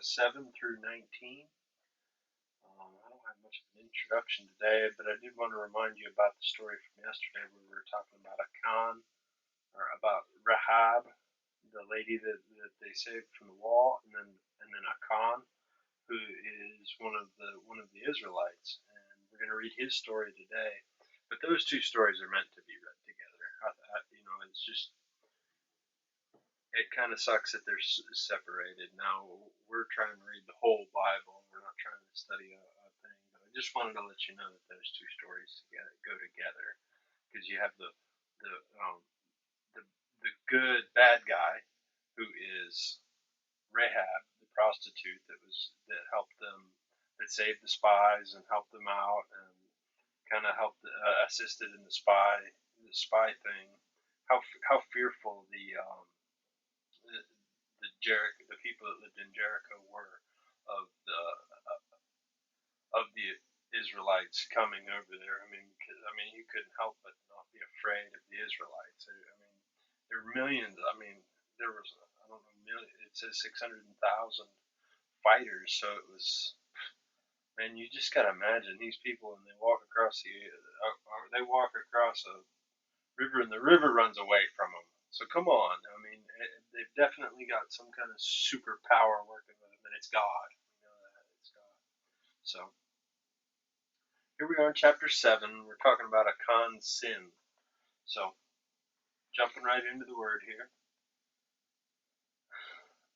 7 through 19. I don't have much of an introduction today, but I did want to remind you about the story from yesterday where we were talking about Achan, or about Rahab, the lady that they saved from the wall, and then Achan, who is one of the Israelites, and we're going to read his story today. But those two stories are meant to be read together. It's just, it kind of sucks that they're separated. Now we're trying to read the whole Bible. We're not trying to study a thing. But I just wanted to let you know that those two stories go together, because you have the good bad guy, who is Rahab, the prostitute that helped them, that saved the spies and helped them out, and kind of helped assisted in the spy thing. How fearful the people that lived in Jericho were of the Israelites coming over there. I mean, you couldn't help but not be afraid of the Israelites. There were millions. There was, I don't know, million. It says 600,000 fighters. So it was, man, you just gotta imagine these people, and they walk across a river, and the river runs away from them. So come on, they've definitely got some kind of superpower working with them, and it's God. We know that it's God. So here we are in chapter 7. We're talking about Achan's sin. So jumping right into the word here.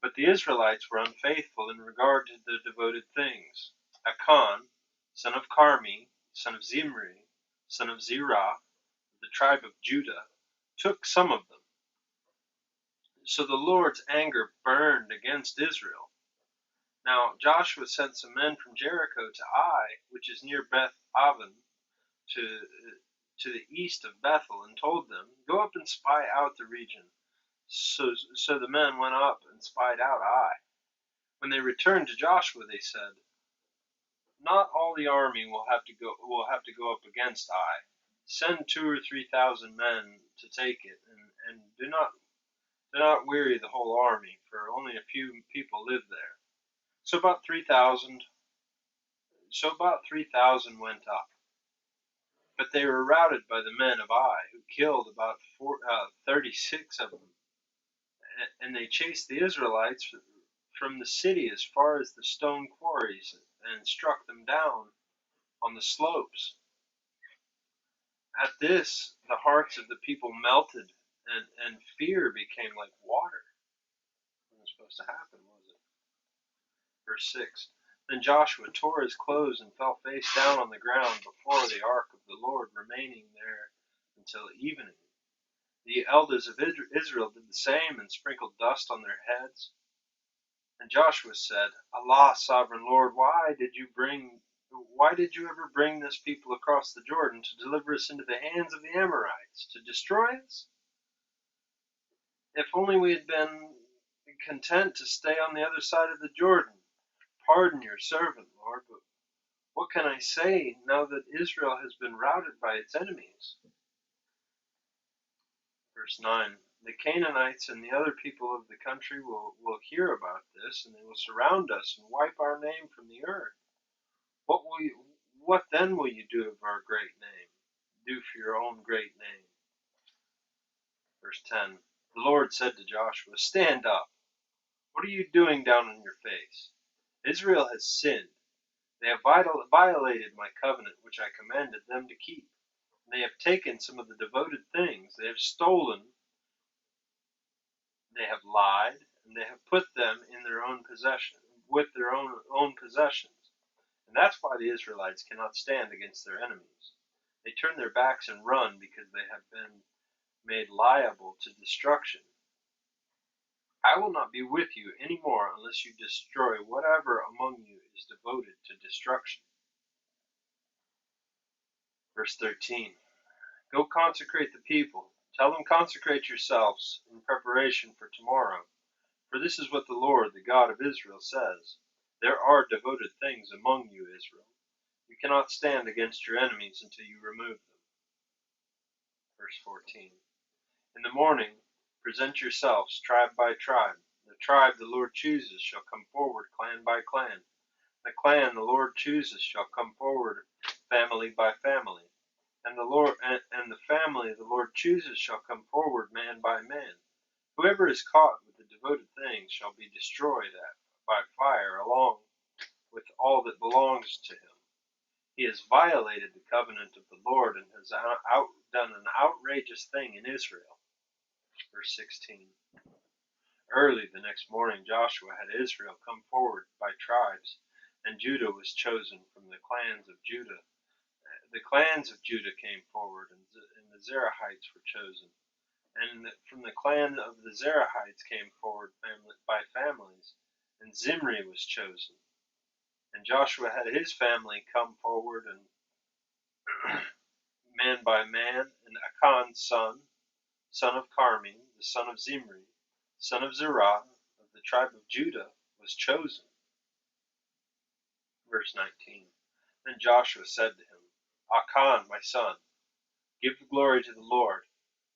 But the Israelites were unfaithful in regard to the devoted things. Achan, son of Carmi, son of Zimri, son of Zerah, the tribe of Judah, took some of them. So the Lord's anger burned against Israel. Now Joshua sent some men from Jericho to Ai, which is near Beth Aven, to the east of Bethel, and told them, "Go up and spy out the region." So the men went up and spied out Ai. When they returned to Joshua, they said, "Not all the army will have to go up against Ai. Send 2,000 or 3,000 men to take it, and do not weary the whole army, for only a few people live there." So about 3,000 went up. But they were routed by the men of Ai, who killed about 36 of them. And they chased the Israelites from the city as far as the stone quarries, and struck them down on the slopes. At this, the hearts of the people melted, and fear became like water. It wasn't supposed to happen, was it? Verse 6. Then Joshua tore his clothes and fell face down on the ground before the ark of the Lord, remaining there until evening. The elders of Israel did the same, and sprinkled dust on their heads. And Joshua said, "Allah, sovereign Lord, why did you ever bring this people across the Jordan to deliver us into the hands of the Amorites, to destroy us? If only we had been content to stay on the other side of the Jordan. Pardon your servant, Lord, but what can I say now that Israel has been routed by its enemies?" Verse 9. The Canaanites and the other people of the country will hear about this, and they will surround us and wipe our name from the earth. What then will you do of our great name? Do for your own great name. Verse 10. The Lord said to Joshua, "Stand up. What are you doing down on your face? Israel has sinned. They have violated my covenant, which I commanded them to keep. They have taken some of the devoted things. They have stolen. They have lied, and they have put them in their own possession, with their own possessions. And that's why the Israelites cannot stand against their enemies. They turn their backs and run because they have been made liable to destruction. I will not be with you any more unless you destroy whatever among you is devoted to destruction." Verse 13. Go consecrate the people. Tell them, "Consecrate yourselves in preparation for tomorrow. For this is what the Lord, the God of Israel, says. There are devoted things among you, Israel. You cannot stand against your enemies until you remove them." Verse 14. In the morning, present yourselves tribe by tribe. the tribe the Lord chooses shall come forward, clan by clan. The clan the Lord chooses shall come forward, family by family. And the family the Lord chooses shall come forward, man by man. Whoever is caught with the devoted things shall be destroyed by fire, along with all that belongs to him. He has violated the covenant of the Lord and has done an outrageous thing in Israel. Verse 16. Early the next morning Joshua had Israel come forward by tribes, and Judah was chosen from the clans of Judah. The clans of Judah came forward, and the Zerahites were chosen. And from the clan of the Zerahites came forward by families, and Zimri was chosen. And Joshua had his family come forward, and man by man, and Achan's son of Carmi, the son of Zimri, son of Zerah, of the tribe of Judah, was chosen. Verse 19. Then Joshua said to him, Achan, my son, give the glory to the Lord,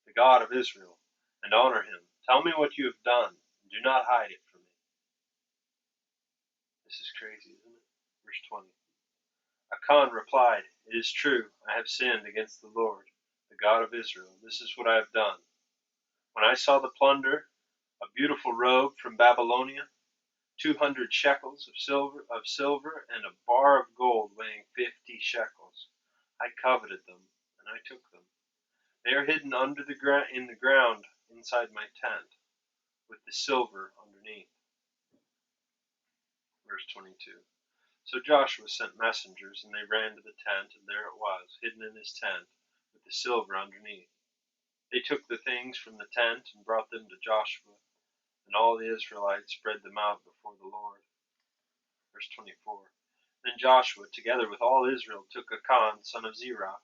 the God of Israel, and honor him. Tell me what you have done, and do not hide it from me. This is crazy, isn't it? Verse 20. Achan replied, It is true, I have sinned against the Lord, the God of Israel. This is what I have done. When I saw the plunder, a beautiful robe from Babylonia, 200 shekels of silver, and a bar of gold weighing 50 shekels, I coveted them, and I took them. They are hidden in the ground inside my tent, with the silver underneath. Verse 22. So Joshua sent messengers, and they ran to the tent, and there it was, hidden in his tent, with the silver underneath. They took the things from the tent and brought them to Joshua, and all the Israelites spread them out before the Lord. Verse 24. Then Joshua, together with all Israel, took Achan, son of Zerah,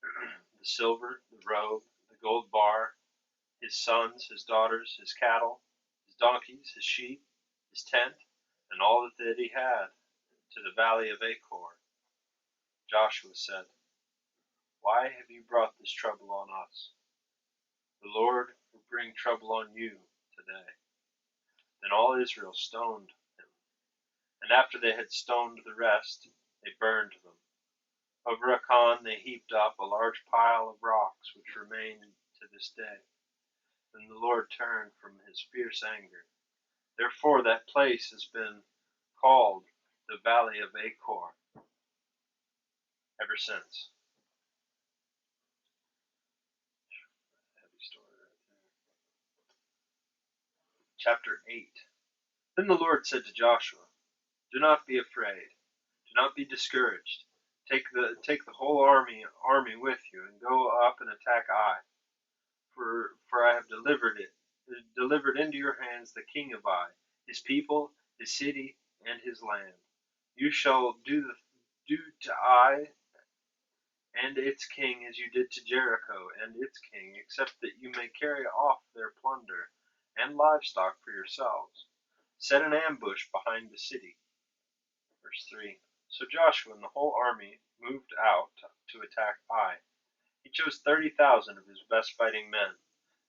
the silver, the robe, the gold bar, his sons, his daughters, his cattle, his donkeys, his sheep, his tent, and all that he had, to the valley of Achor. Joshua said, Why have you brought this trouble on us? The Lord will bring trouble on you today. Then all Israel stoned him, and after they had stoned the rest, they burned them. Over Achan they heaped up a large pile of rocks, which remain to this day. Then the Lord turned from his fierce anger. Therefore that place has been called the Valley of Achor ever since. Heavy story right there. Chapter 8. Then the Lord said to Joshua, Do not be afraid. Do not be discouraged. Take the whole army with you, and go up and attack Ai. For I have delivered into your hands the king of Ai, his people, his city, and his land. You shall do to Ai and its king as you did to Jericho and its king, except that you may carry off their plunder and livestock for yourselves. Set an ambush behind the city. Verse 3. So Joshua and the whole army moved out to attack Ai. He chose 30,000 of his best fighting men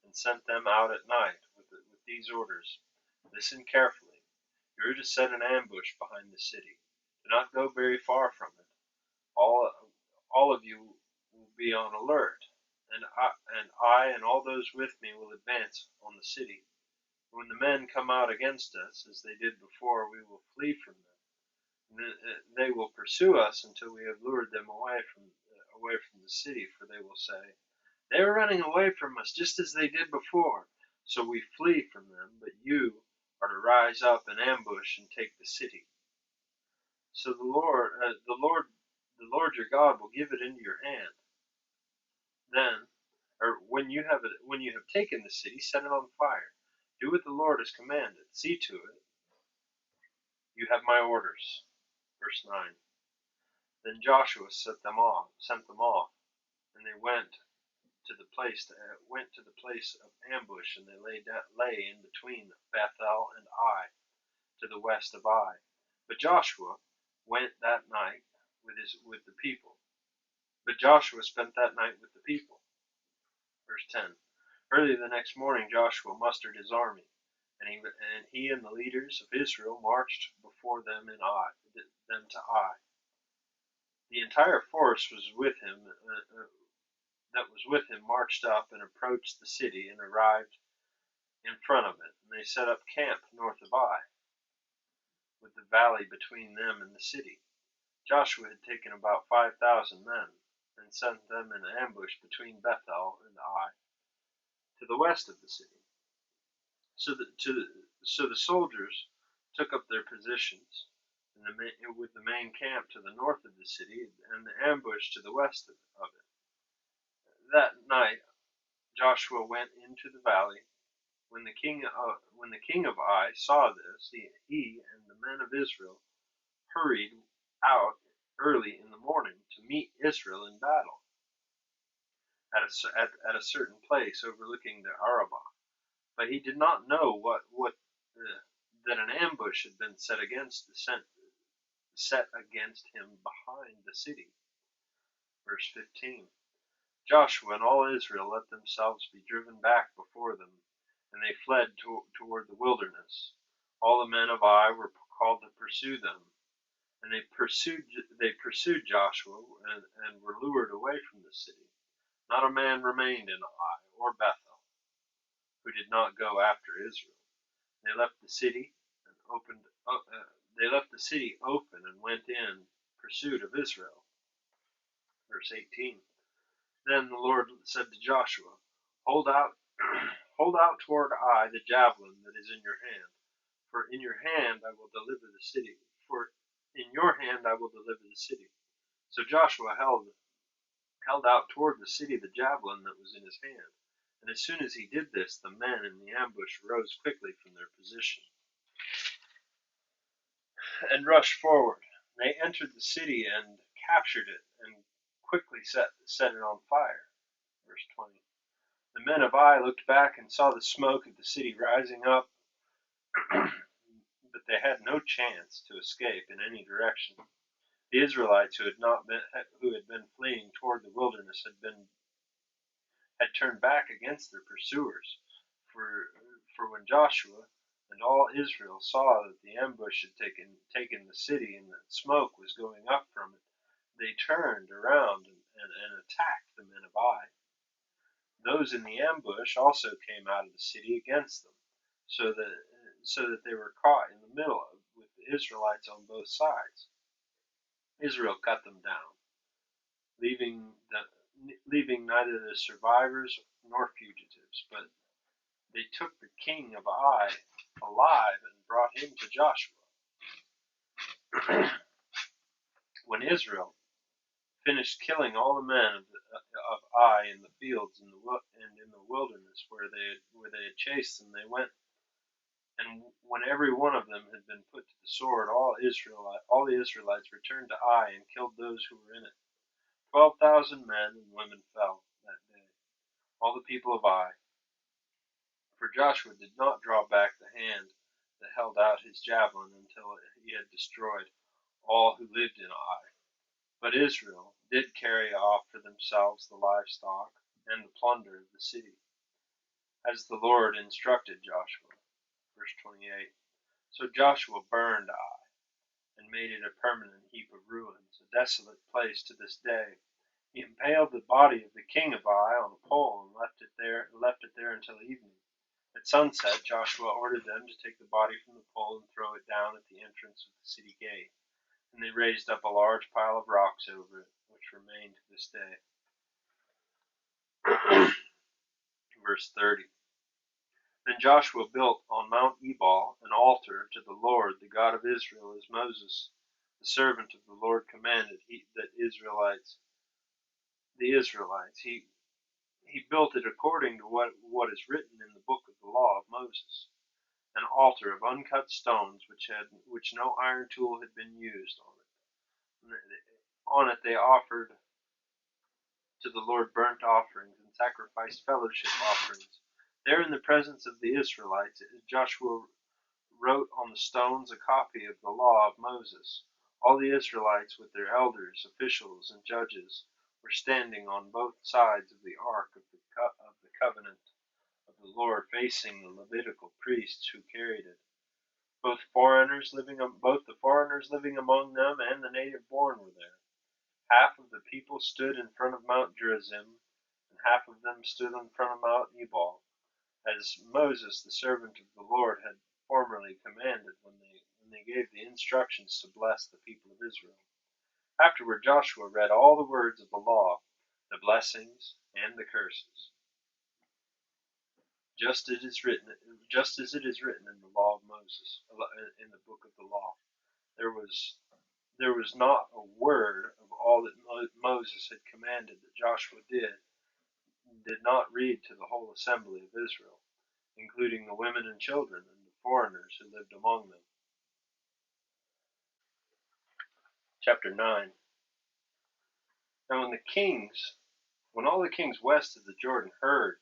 and sent them out at night with these orders. Listen carefully. You are to set an ambush behind the city. Do not go very far from it. All of you will be on alert, and I and all those with me will advance on the city. When the men come out against us, as they did before, we will flee from them. They will pursue us until we have lured them away from the city, for they will say, They are running away from us just as they did before. So we flee from them, but you are to rise up and ambush and take the city. So the Lord your God will give it into your hand. Then, when you have taken the city, set it on fire. Do what the Lord has commanded. See to it. You have my orders. Verse 9. Then Joshua sent them off, and they went to the place of ambush, and they lay in between Bethel and Ai, to the west of Ai. But Joshua went that night with the people. But Joshua spent that night with the people. Verse 10. Early the next morning Joshua mustered his army, and he and the leaders of Israel marched before them to Ai. The entire force was with him. That was with him marched up and approached the city and arrived in front of it. And they set up camp north of Ai, with the valley between them and the city. Joshua had taken about 5,000 men and sent them in ambush between Bethel and Ai, to the west of the city. So the soldiers took up their positions with the main camp to the north of the city and the ambush to the west of it. That night Joshua went into the valley. When the king of Ai saw this, he and the men of Israel hurried out early in the morning to meet Israel in battle at a certain place overlooking the Arabah. But he did not know that an ambush had been set against him behind the city. Verse 15. Joshua and all Israel let themselves be driven back before them, and they fled toward the wilderness. All the men of Ai were called to pursue them, and they pursued Joshua and were lured away from the city. Not a man remained in Ai or Bethel who did not go after Israel. They left the city open and went in pursuit of Israel. Verse 18. Then the Lord said to Joshua, Hold out toward Ai the javelin that is in your hand, for in your hand I will deliver the city. So Joshua held out toward the city the javelin that was in his hand. And as soon as he did this, the men in the ambush rose quickly from their position and rushed forward. They entered the city and captured it and quickly set it on fire. Verse 20. The men of Ai looked back and saw the smoke of the city rising up, but they had no chance to escape in any direction. The Israelites who had been fleeing toward the wilderness had turned back against their pursuers. For when Joshua and all Israel saw that the ambush had taken the city and that smoke was going up from it, they turned around and attacked the men of Ai. Those in the ambush also came out of the city against them, so that they were caught in the middle with the Israelites on both sides. Israel cut them down, leaving neither the survivors nor fugitives, but they took the king of Ai alive and brought him to Joshua. When Israel finished killing all the men of Ai in the fields and in the wilderness where they had chased them, they went. And when every one of them had been put to the sword, all the Israelites returned to Ai and killed those who were in it. 12,000 men and women fell that day, all the people of Ai. For Joshua did not draw back the hand that held out his javelin until he had destroyed all who lived in Ai. But Israel did carry off for themselves the livestock and the plunder of the city, as the Lord instructed Joshua. Verse 28. So Joshua burned Ai and made it a permanent heap of ruins, a desolate place to this day. He impaled the body of the king of Ai on a pole and left it there until evening. At sunset, Joshua ordered them to take the body from the pole and throw it down at the entrance of the city gate. And they raised up a large pile of rocks over it, which remain to this day. Verse 30. Then Joshua built on Mount Ebal an altar to the Lord, the God of Israel, as Moses, the servant of the Lord, commanded the Israelites. He built it according to what is written in the book of the law of Moses, an altar of uncut stones which no iron tool had been used on it. On it they offered to the Lord burnt offerings and sacrificed fellowship offerings. There in the presence of the Israelites, Joshua wrote on the stones a copy of the law of Moses. All the Israelites with their elders, officials, and judges were standing on both sides of the ark of the covenant of the Lord facing the Levitical priests who carried it. Both the foreigners living among them and the native born were there. Half of the people stood in front of Mount Gerizim, and half of them stood in front of Mount Ebal, as Moses, the servant of the Lord, had formerly commanded when they gave the instructions to bless the people of Israel. Afterward Joshua read all the words of the law, the blessings and the curses, just as it is written in the law of Moses, in the book of the law. There was not a word of all that Moses had commanded that Joshua did not read to the whole assembly of Israel, including the women and children and the foreigners who lived among them. Chapter 9. Now when all the kings west of the Jordan heard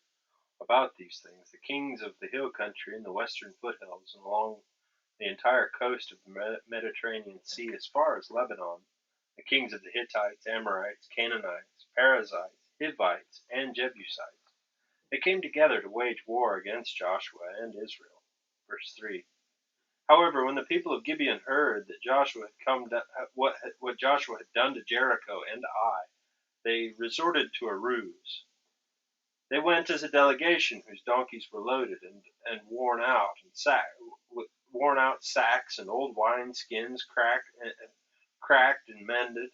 about these things, the kings of the hill country and the western foothills and along the entire coast of the Mediterranean Sea as far as Lebanon, the kings of the Hittites, Amorites, Canaanites, Perizzites, Hivites, and Jebusites, they came together to wage war against Joshua and Israel. Verse 3. However, when the people of Gibeon heard that Joshua had what Joshua had done to Jericho and Ai, they resorted to a ruse. They went as a delegation whose donkeys were loaded and worn out sacks and old wine skins cracked and mended.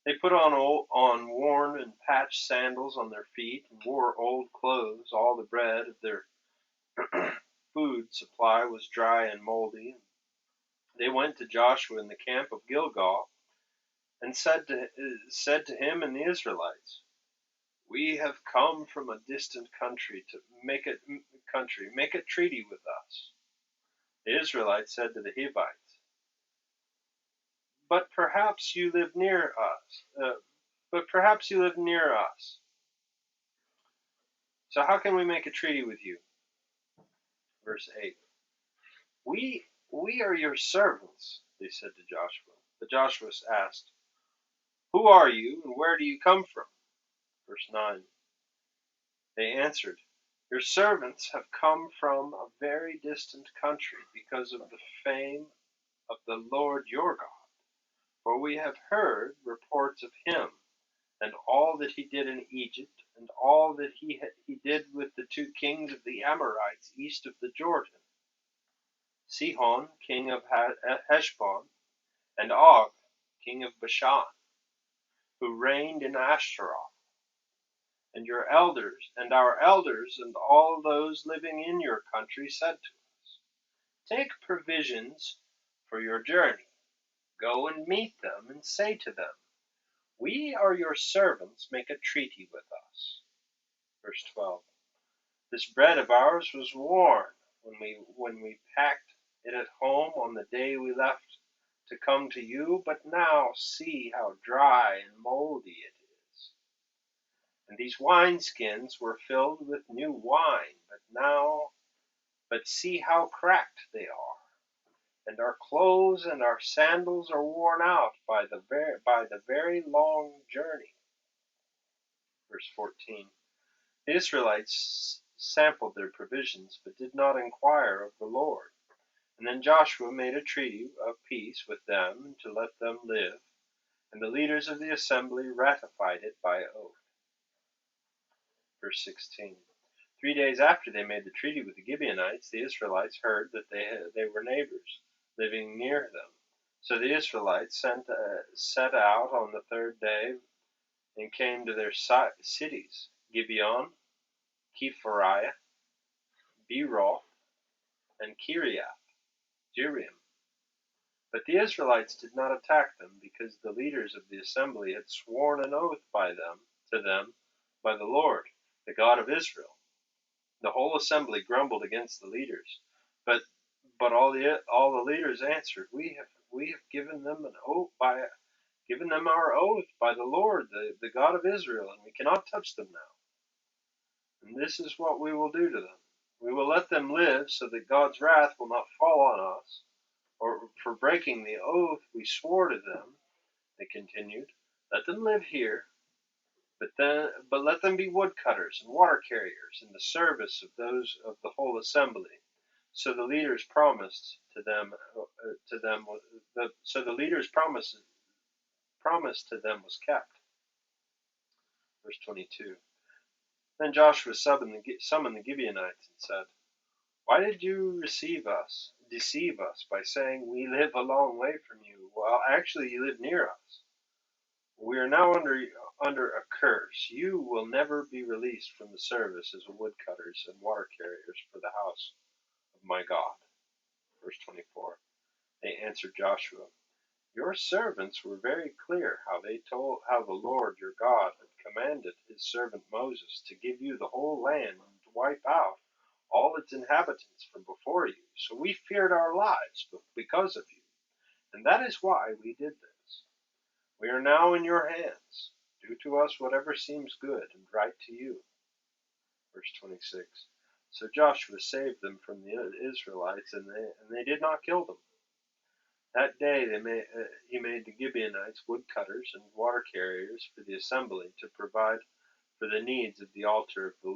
They put on worn and patched sandals on their feet and wore old clothes. All the bread of their food supply was dry and moldy. They went to Joshua in the camp of Gilgal and said to him and the Israelites, "We have come from a distant country to make a treaty with us." The Israelites said to the Hivites, "But perhaps you live near us. So how can we make a treaty with you?" Verse 8. We are your servants," they said to Joshua. But Joshua asked, "Who are you and where do you come from?" Verse 9. They answered, "Your servants have come from a very distant country because of the fame of the Lord your God. For we have heard reports of him and all that he did in Egypt and all that he did with the two kings of the Amorites east of the Jordan, Sihon, king of Heshbon, and Og, king of Bashan, who reigned in Ashtaroth. And our elders and all those living in your country said to us, 'Take provisions for your journey. Go and meet them and say to them, "We are your servants, make a treaty with us."' Verse 12. This bread of ours was worn when we packed it at home on the day we left to come to you, but now see how dry and moldy it is. And these wineskins were filled with new wine, but see how cracked they are. And our clothes and our sandals are worn out by the very long journey." Verse 14. The Israelites sampled their provisions, but did not inquire of the Lord. And then Joshua made a treaty of peace with them to let them live, and the leaders of the assembly ratified it by oath. Verse 16. 3 days after they made the treaty with the Gibeonites, the Israelites heard that they were neighbors, living near them. So the Israelites set out on the third day and came to their cities, Gibeon, Kephariah, Beeroth, and Kiriath Jearim. But the Israelites did not attack them, because the leaders of the assembly had sworn an oath to them by the Lord, the God of Israel. The whole assembly grumbled against the leaders, but all the leaders answered, "We have given them our oath by the Lord, the God of Israel, and we cannot touch them now. And this is what we will do to them. We will let them live so that God's wrath will not fall on us, or for breaking the oath we swore to them." They continued, "Let them live here, but But let them be woodcutters and water carriers in the service of those of the whole assembly. So the leaders promised to them. So the leaders' promise to them was kept. Verse 22. Then Joshua summoned the Gibeonites and said, "Why did you deceive us by saying we live a long way from you, while actually you live near us? We are now under a curse. You will never be released from the service as woodcutters and water carriers for the house of my God." Verse 24. They answered Joshua, "Your servants were very clear how the Lord your God had commanded his servant Moses to give you the whole land and to wipe out all its inhabitants from before you. So we feared our lives because of you, and that is why we did this. We are now in your hands. Do to us whatever seems good and right to you." Verse 26. So Joshua saved them from the Israelites, and they did not kill them. That day he made the Gibeonites woodcutters and water carriers for the assembly to provide for the needs of the altar of the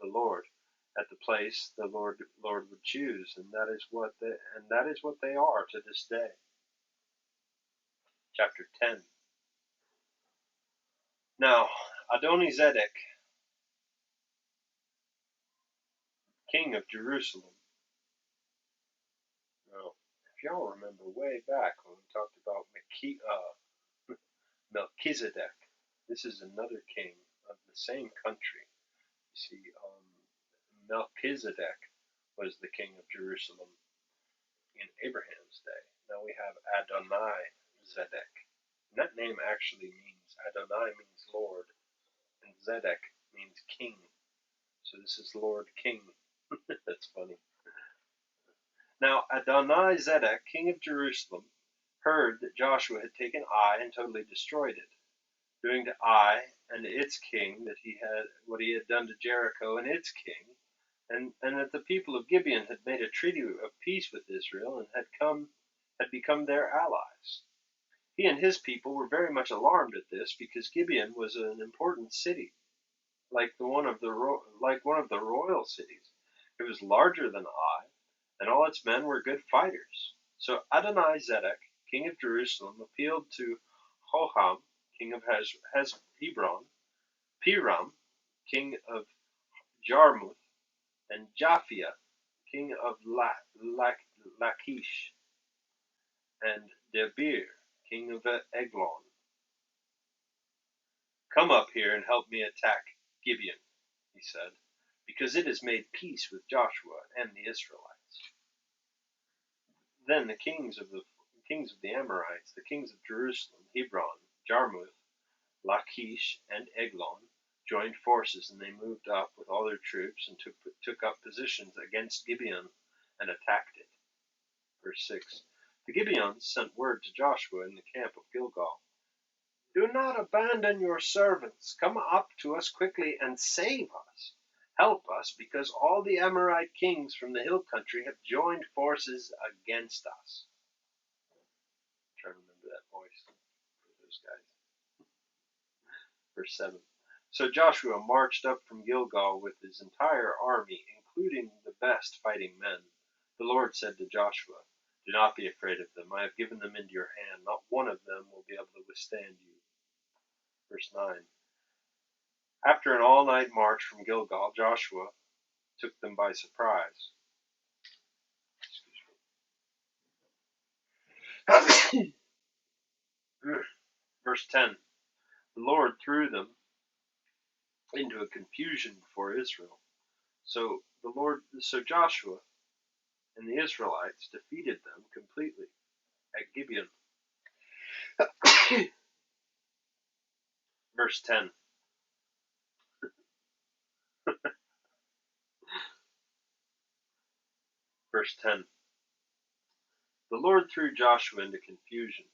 Lord at the place the Lord would choose, and that is what they are to this day. Chapter 10. Now Adoni-Zedek, king of Jerusalem. Now, if y'all remember way back when we talked about Melchizedek, this is another king of the same country. You see, Melchizedek was the king of Jerusalem in Abraham's day. Now we have Adoni-Zedek. And that name actually means, Adonai means Lord, and Zedek means king. So this is Lord King. That's funny. Now Adoni-Zedek, king of Jerusalem, heard that Joshua had taken Ai and totally destroyed it, doing to Ai and its king what he had done to Jericho and its king, and that the people of Gibeon had made a treaty of peace with Israel and had become their allies. He and his people were very much alarmed at this, because Gibeon was an important city, like one of the royal cities. It was larger than Ai, and all its men were good fighters. So Adoni-Zedek, king of Jerusalem, appealed to Hoham, king of Hebron, Piram, king of Jarmuth, and Japhia, king of Lachish, and Debir, king of Eglon. "Come up here and help me attack Gibeon," he said, "because it has made peace with Joshua and the Israelites." Then the kings of the Amorites, the kings of Jerusalem, Hebron, Jarmuth, Lachish, and Eglon, joined forces, and they moved up with all their troops and took up positions against Gibeon and attacked it. Verse 6. The Gibeons sent word to Joshua in the camp of Gilgal, "Do not abandon your servants. Come up to us quickly and save us. Help us, because all the Amorite kings from the hill country have joined forces against us." I'm trying to remember that voice for those guys. Verse 7. So Joshua marched up from Gilgal with his entire army, including the best fighting men. The Lord said to Joshua, "Do not be afraid of them. I have given them into your hand. Not one of them will be able to withstand you." Verse 9. After an all-night march from Gilgal, Joshua took them by surprise. Verse 10. The Lord threw them into a confusion before Israel. So Joshua and the Israelites defeated them completely at Gibeon. Verse 10. Verse 10. The Lord threw Joshua into confusion.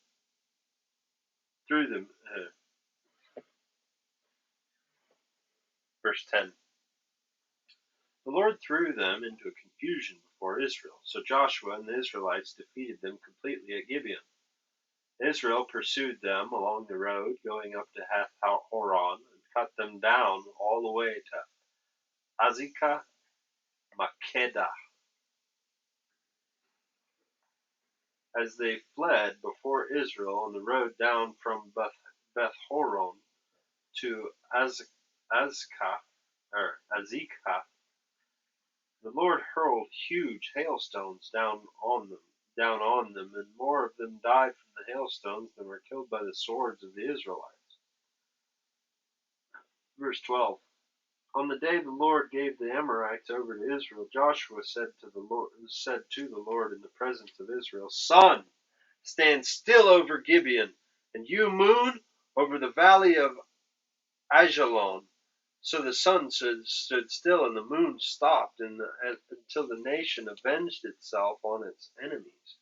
Verse 10. The Lord threw them into a confusion before Israel. So Joshua and the Israelites defeated them completely at Gibeon. Israel pursued them along the road going up to Hath-Horon and cut them them down all the way to Azekah Makkedah. As they fled before Israel on the road down from Beth Horon to Azekah, the Lord hurled huge hailstones down on them, and more of them died from the hailstones than were killed by the swords of the Israelites. Verse 12. On the day the Lord gave the Amorites over to Israel, Joshua said to the Lord in the presence of Israel, Sun, stand still over Gibeon, and you, moon, over the valley of Ajalon. So the sun stood still, and the moon stopped, until the nation avenged itself on its enemies.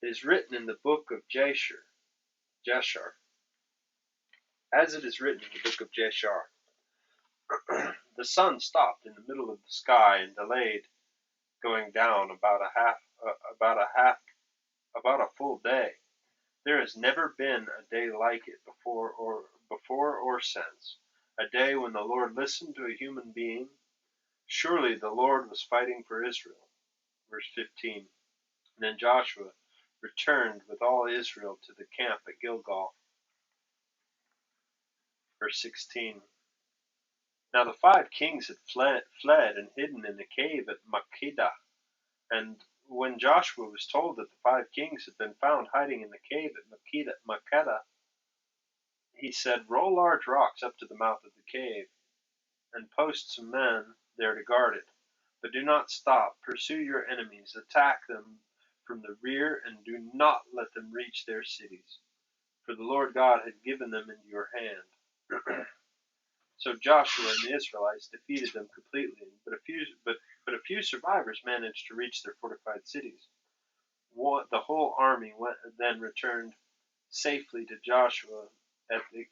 It is written in the book of Jashar, as it is written in the book of Jashar. The sun stopped in the middle of the sky and delayed going down about a full day. There has never been a day like it before or since, a day when the Lord listened to a human being. Surely the Lord was fighting for Israel. Verse 15. And then Joshua returned with all Israel to the camp at Gilgal. Verse 16. Now the 5 kings had fled and hidden in a cave at Makkedah. And when Joshua was told that the 5 kings had been found hiding in the cave at Makkedah, he said, Roll large rocks up to the mouth of the cave, and post some men there to guard it. But do not stop. Pursue your enemies. Attack them from the rear, and do not let them reach their cities. For the Lord God had given them into your hand. So Joshua and the Israelites defeated them completely, but a few survivors managed to reach their fortified cities. The whole army then returned safely to Joshua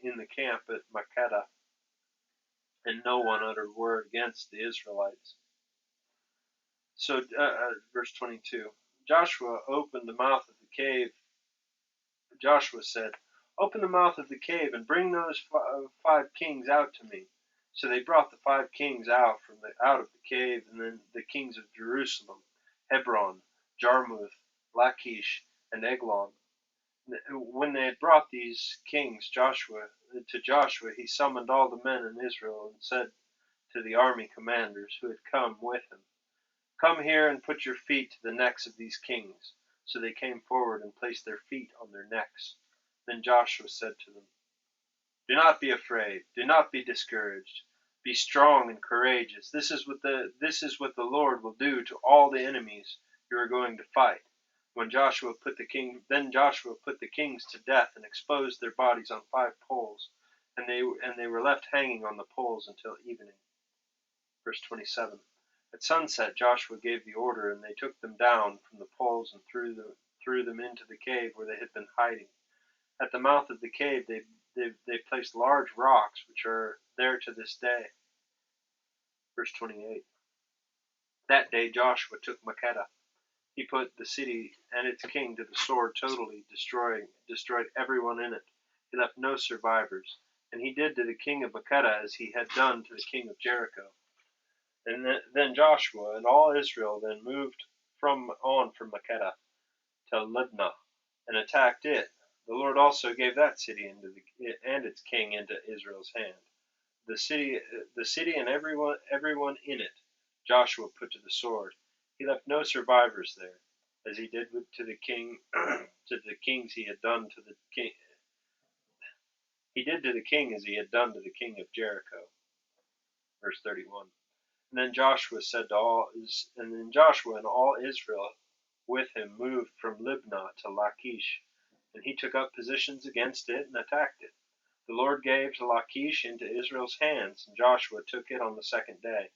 in the camp at Makkedah, and no one uttered word against the Israelites. So, verse 22, Joshua opened the mouth of the cave. Joshua said, Open the mouth of the cave and bring those 5 kings out to me. So they brought the 5 kings out of the cave, and then the kings of Jerusalem, Hebron, Jarmuth, Lachish, and Eglon. When they had brought these kings to Joshua, he summoned all the men in Israel and said to the army commanders who had come with him, Come here and put your feet to the necks of these kings. So they came forward and placed their feet on their necks. Then Joshua said to them, Do not be afraid. Do not be discouraged. Be strong and courageous. This is what the Lord will do to all the enemies you are going to fight. Then Joshua put the kings to death and exposed their bodies on 5 poles, and they were left hanging on the poles until evening. Verse 27. At sunset Joshua gave the order, and they took them down from the poles and threw them into the cave where they had been hiding. At the mouth of the cave they placed large rocks, which are there to this day. Verse 28. That day Joshua took Makkedah. He put the city and its king to the sword, totally destroyed everyone in it. He left no survivors. And he did to the king of Makkedah as he had done to the king of Jericho. And then Joshua and all Israel then moved from Makkedah to Libnah and attacked it. The Lord also gave that city and its king into Israel's hand. The city and everyone in it, Joshua put to the sword. He left no survivors there, as he did to the kings he had done to the king. He did to the king as he had done to the king of Jericho. Verse 31. And then Joshua and all Israel with him moved from Libnah to Lachish, and he took up positions against it and attacked it. The Lord gave Lachish into Israel's hands, and Joshua took it on the 2nd day.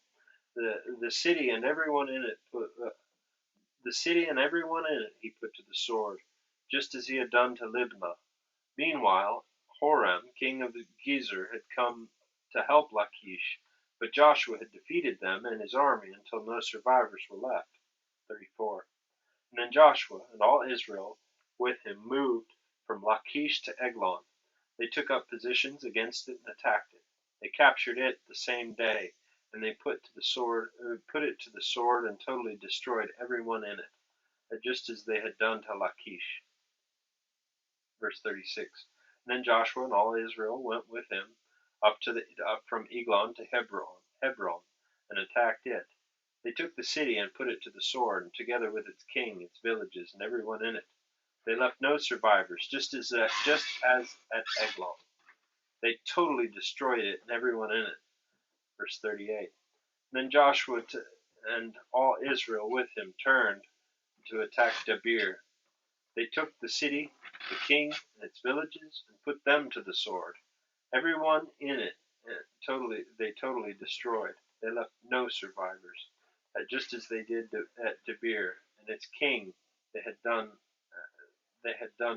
The city and everyone in it he put to the sword, just as he had done to Libnah. Meanwhile, Horam, king of the Gezer, had come to help Lachish, but Joshua had defeated them and his army until no survivors were left. 34. And then Joshua and all Israel with him moved from Lachish to Eglon. They took up positions against it and attacked it. They captured it the same day, and they put it to the sword and totally destroyed everyone in it, just as they had done to Lachish. Verse 36. And then Joshua and all Israel went with him up from Eglon to Hebron, and attacked it. They took the city and put it to the sword, and together with its king, its villages, and everyone in it. They left no survivors, just as at Eglon. They totally destroyed it and everyone in it. Verse 38. Then Joshua and all Israel with him turned to attack Debir. They took the city, the king, and its villages, and put them to the sword. Everyone in it they totally destroyed. They left no survivors, just as they did at Debir and its king. They had done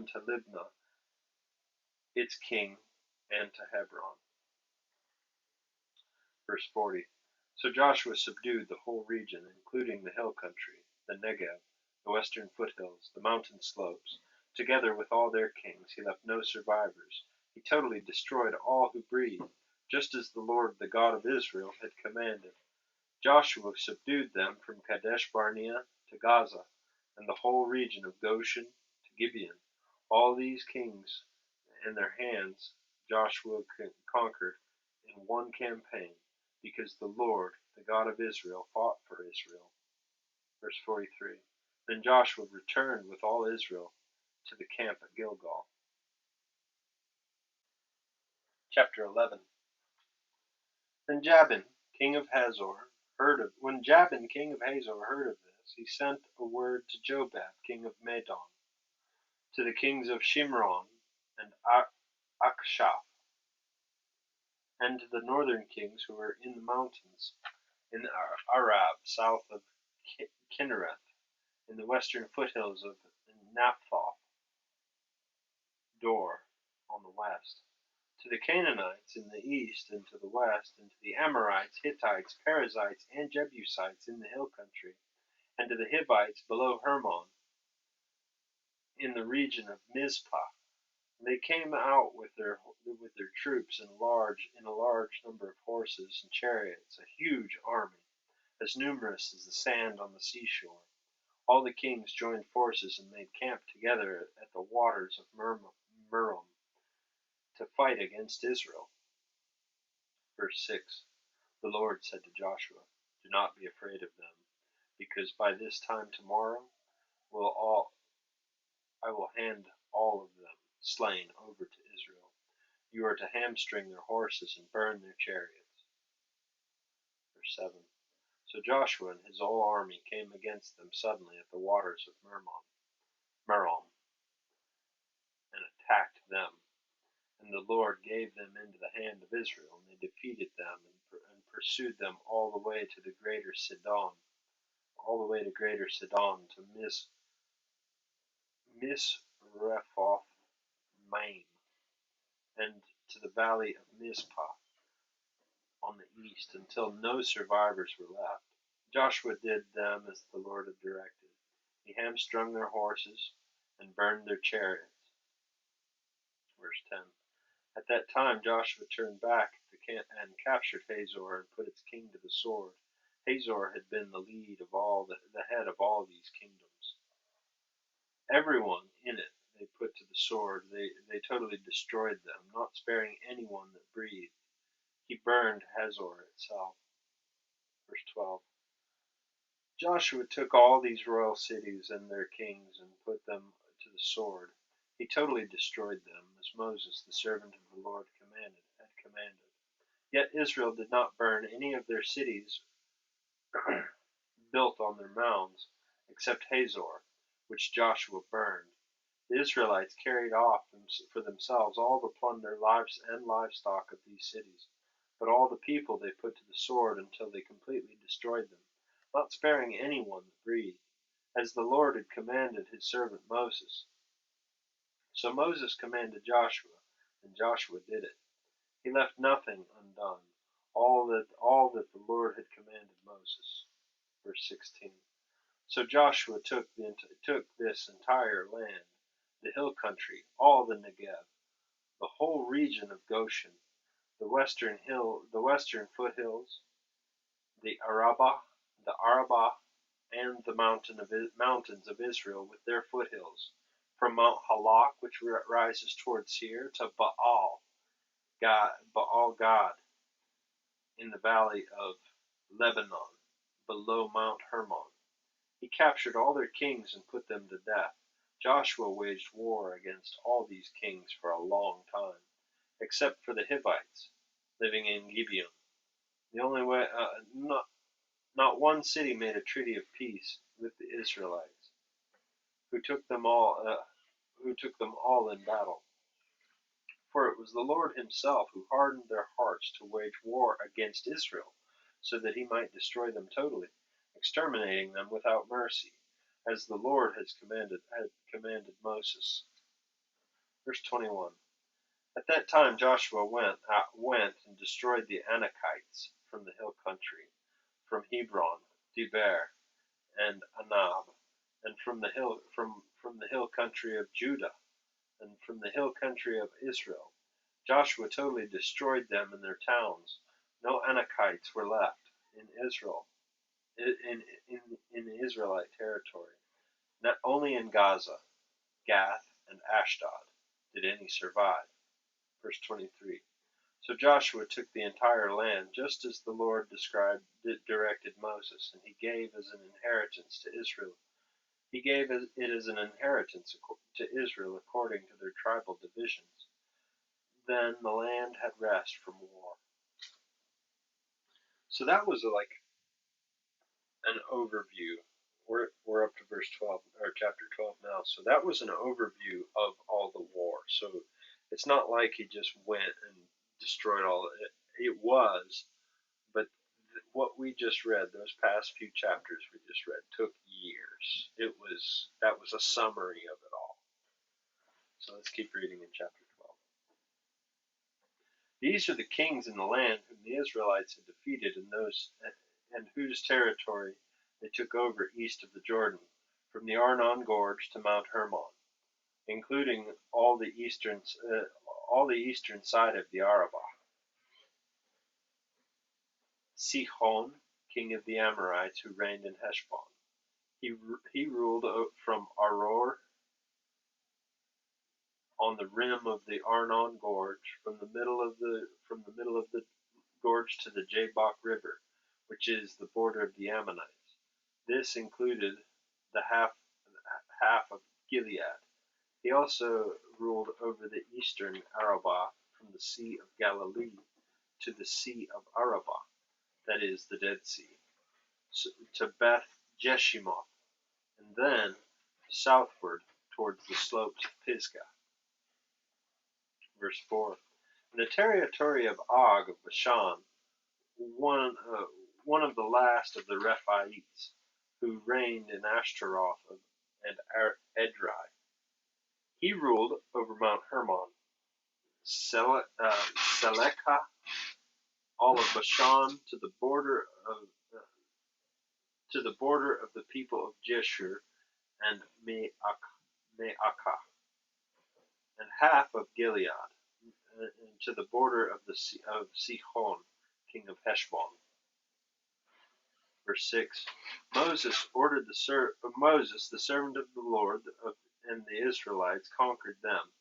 to Libnah, its king, and to Hebron. Verse 40. So Joshua subdued the whole region, including the hill country, the Negev, the western foothills, the mountain slopes. Together with all their kings, he left no survivors. He totally destroyed all who breathed, just as the Lord, the God of Israel, had commanded. Joshua subdued them from Kadesh Barnea to Gaza, and the whole region of Goshen to Gibeon. All these kings in their hands Joshua conquered in one campaign, because the Lord, the God of Israel, fought for Israel. Verse 43. Then Joshua returned with all Israel to the camp at Gilgal. Chapter 11. When Jabin, king of Hazor, heard of this, he sent a word to Jobab, king of Madon, to the kings of Shimron and Akshaph, and to the northern kings who were in the mountains, in Arab, south of Kinnereth, in the western foothills of Naphthoth, Dor on the west, to the Canaanites in the east and to the west, and to the Amorites, Hittites, Perizzites, and Jebusites in the hill country, and to the Hivites below Hermon, in the region of Mizpah. They came out with their troops in a large number of horses and chariots, a huge army, as numerous as the sand on the seashore. All the kings joined forces and made camp together at the waters of Merom to fight against Israel. Verse 6. The Lord said to Joshua, do not be afraid of them, because by this time tomorrow I will hand all of them slain over to Israel. You are to hamstring their horses and burn their chariots. Verse 7. So Joshua and his whole army came against them suddenly at the waters of Merom, and attacked them. And the Lord gave them into the hand of Israel, and they defeated them and pursued them all the way to Greater Sidon, to Misrephoth Maim, and to the valley of Mizpah on the east, until no survivors were left. Joshua did them as the Lord had directed. He hamstrung their horses and burned their chariots. Verse 10. At that time Joshua turned back and captured Hazor and put its king to the sword. Hazor had been the head of all these kingdoms. Everyone in it they put to the sword. They totally destroyed them, not sparing anyone that breathed. He burned Hazor itself. Verse 12. Joshua took all these royal cities and their kings and put them to the sword. He totally destroyed them, as Moses, the servant of the Lord, had commanded. Yet Israel did not burn any of their cities built on their mounds, except Hazor, which Joshua burned. The Israelites carried off for themselves all the plunder, lives and livestock of these cities, but all the people they put to the sword until they completely destroyed them, not sparing anyone that breathed, as the Lord had commanded his servant Moses. So Moses commanded Joshua, and Joshua did it. He left nothing undone, all that the Lord had commanded Moses. Verse 16. So Joshua took this entire land, the hill country, all the Negev, the whole region of Goshen, the western foothills, the Arabah, and the mountains of Israel with their foothills, from Mount Halak, which rises toward Seir, to Baal Gad, in the valley of Lebanon, below Mount Hermon. He captured all their kings and put them to death. Joshua waged war against all these kings for a long time, except for the Hivites living in Gibeon. The only way, not one city made a treaty of peace with the Israelites, who took them all in battle. For it was the Lord himself who hardened their hearts to wage war against Israel, so that he might destroy them totally, exterminating them without mercy, as the Lord had commanded Moses. Verse 21. At that time Joshua went and destroyed the Anakites from the hill country, from Hebron, Debir, and Anab, and from the hill country of Judah, and from the hill country of Israel. Joshua totally destroyed them and their towns. No Anakites were left in Israel, in the Israelite territory. Not only in Gaza, Gath, and Ashdod did any survive. Verse 23. So Joshua took the entire land, just as the Lord directed Moses, and he gave as an inheritance to Israel. He gave it as an inheritance to Israel according to their tribal divisions. Then the land had rest from war. So that was like an overview. We're up to verse 12, or chapter 12 now. So that was an overview of all the war. So it's not like he just went and destroyed all of it. It was, but what we just read, those past few chapters we just read, took years. That was a summary of it all. So let's keep reading in chapter 12. These are the kings in the land whom the Israelites had defeated, and whose territory they took over east of the Jordan, from the Arnon Gorge to Mount Hermon, including all the eastern side of the Arabah. Sihon, king of the Amorites, who reigned in Heshbon. He ruled from Aroer on the rim of the Arnon Gorge, from the middle of the gorge to the Jabbok River, which is the border of the Ammonites. This included the half of Gilead. He also ruled over the eastern Arabah, from the Sea of Galilee to the Sea of Arabah, that is, the Dead Sea, to Beth Jeshimoth, and then southward towards the slopes of Pisgah. Verse 4. In the territory of Og of Bashan, one of the last of the Rephaites, who reigned in Ashtaroth and Edrei. He ruled over Mount Hermon, Selekah, all of Bashan, to the border of the people of Jeshur and Me'akah, and half of Gilead, and to the border of Sihon, king of Heshbon. Verse 6. Moses, the servant of the Lord, and the Israelites conquered them.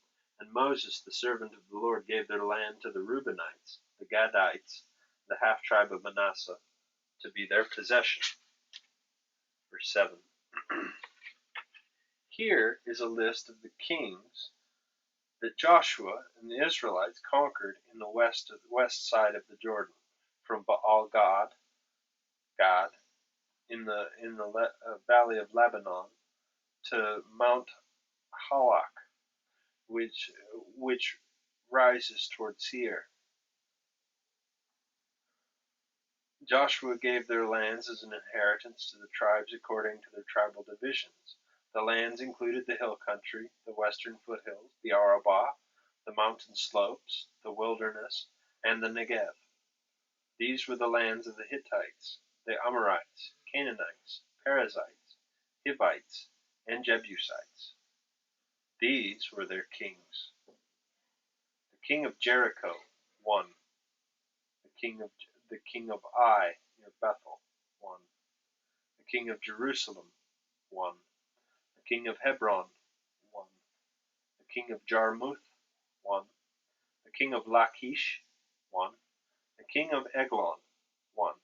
And Moses, the servant of the Lord, gave their land to the Reubenites, the Gadites, the half-tribe of Manasseh, to be their possession. Verse 7. Here is a list of the kings that Joshua and the Israelites conquered in the west side of the Jordan, from Baal Gad, in the valley of Lebanon, to Mount Halak, which rises toward Seir. Joshua gave their lands as an inheritance to the tribes according to their tribal divisions. The lands included the hill country, the western foothills, the Arabah, the mountain slopes, the wilderness, and the Negev. These were the lands of the Hittites, the Amorites, Canaanites, Perizzites, Hivites, and Jebusites. These were their kings. The king of Jericho, 1. the king of Ai near Bethel, 1. The king of Jerusalem, 1. The king of Hebron, 1. The king of Jarmuth, 1. The king of Lachish, 1. The king of Eglon, 1.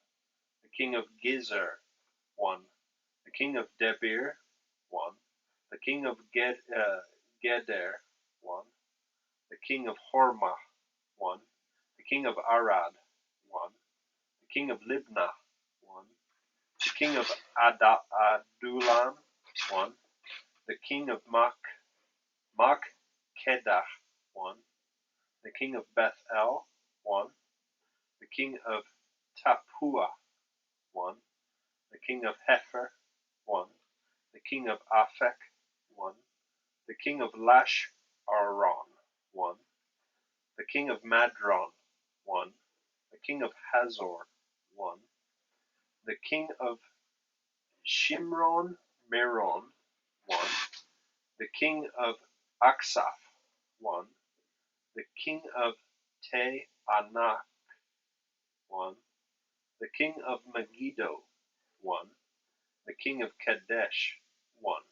The king of Gezer, 1. The king of Debir, 1. The king of Geder, 1. The king of Hormah, 1. The king of Arad, 1. The king of Libnah, 1. The king of Adullam, 1. The king of Machkedah, 1. The king of Bethel, 1. The king of Tappuah, 1. The king of Hepher, 1. The king of Aphek, 1. The king of Lash-Aron, 1. The king of Madron, 1. The king of Hazor, 1. The king of Shimron Meron, 1. The king of Aksaph, 1. The king of Te-Anak, 1. The king of Megiddo, 1. The king of Kadesh, 1.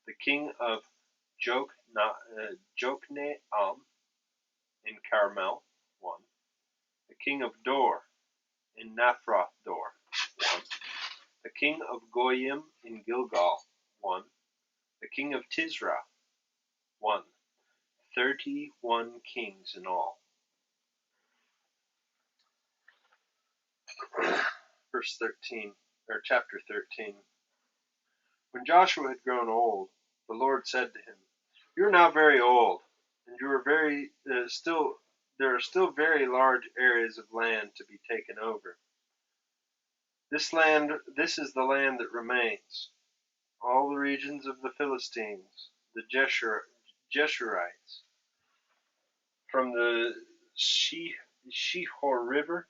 The king of Jokneam in Carmel, 1. The king of Dor in Naphroth Dor, 1. The king of Goyim in Gilgal, 1. The king of Tisra, 1. 31 kings in all. Verse 13, or chapter 13. When Joshua had grown old, the Lord said to him, "You are now very old, and you are there are still very large areas of land to be taken over. This is the land that remains, all the regions of the Philistines, the Jeshurites, from the Shihor River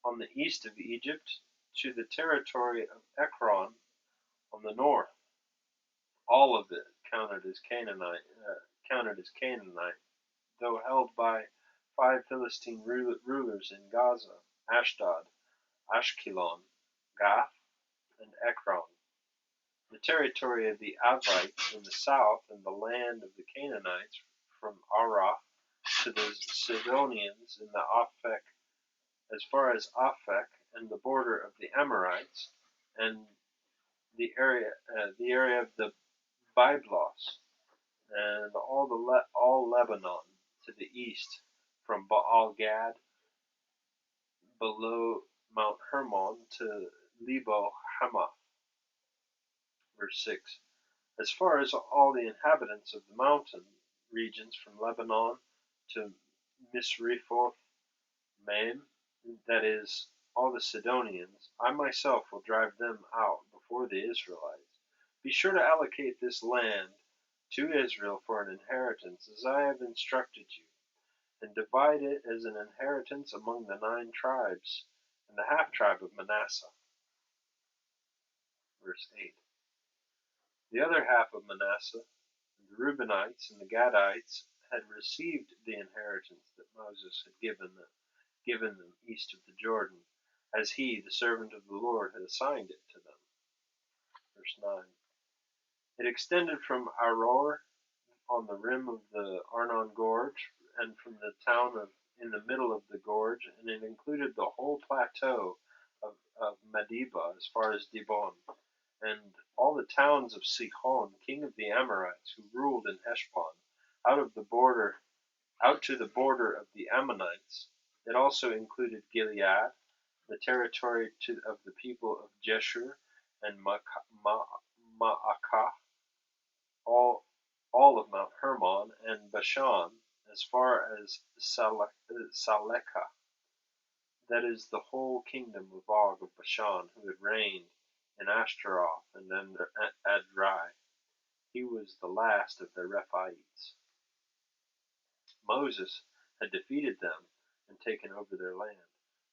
on the east of Egypt to the territory of Ekron on the north. All of it counted as Canaanite, though held by 5 Philistine rulers in Gaza, Ashdod, Ashkelon, Gath, and Ekron. The territory of the Avites in the south, and the land of the Canaanites from Arah to the Sidonians in the Aphek, as far as Aphek, and the border of the Amorites, and the area of the Byblos, and all Lebanon to the east, from Baal Gad below Mount Hermon to Lebo Hamath. Verse 6. As far as all the inhabitants of the mountain regions from Lebanon to Misrephoth Maim, that is, all the Sidonians, I myself will drive them out before the Israelites. Be sure to allocate this land to Israel for an inheritance, as I have instructed you, and divide it as an inheritance among the 9 tribes and the half-tribe of Manasseh. Verse 8. The other half of Manasseh, the Reubenites and the Gadites, had received the inheritance that Moses had given them east of the Jordan, as he, the servant of the Lord, had assigned it to them. Verse 9. It extended from Aroer on the rim of the Arnon Gorge, and from the town in the middle of the gorge, and it included the whole plateau of Medeba as far as Dibon, and all the towns of Sihon, king of the Amorites, who ruled in Heshbon, out to the border of the Ammonites. It also included Gilead, the territory of the people of Jeshur and Ma'akah, all of Mount Hermon, and Bashan, as far as Salekah. That is the whole kingdom of Og of Bashan, who had reigned in Ashtaroth and Edrei. He was the last of the Rephaites. Moses had defeated them and taken over their land,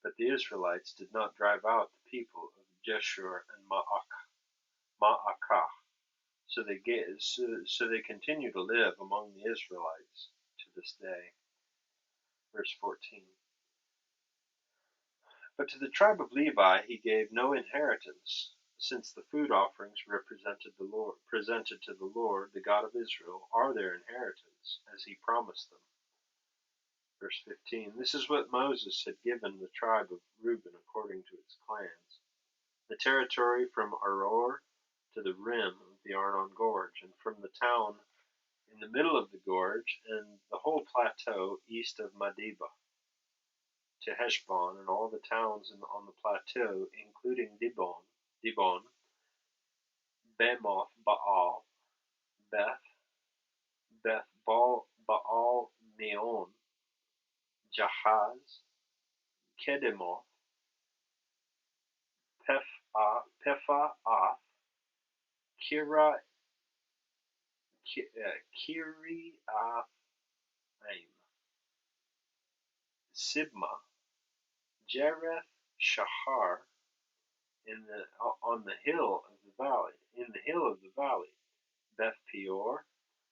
but the Israelites did not drive out the people of Jeshur and Ma'akah, so they continue to live among the Israelites to this day. Verse 14. But to the tribe of Levi he gave no inheritance, since the food offerings presented to the Lord, the God of Israel, are their inheritance, as he promised them. Verse 15. This is what Moses had given the tribe of Reuben according to its clans. The territory from Aroer to the rim of the Arnon Gorge, and from the town in the middle of the gorge, and the whole plateau east of Madiba, to Heshbon, and all the towns on the plateau, including Dibon, Bemoth Baal, Beth Baal Meon, Jahaz, Kedemoth, Pephaath, Kiriathaim, Sibma, Jereth Shahar, on the hill of the valley, Beth Peor,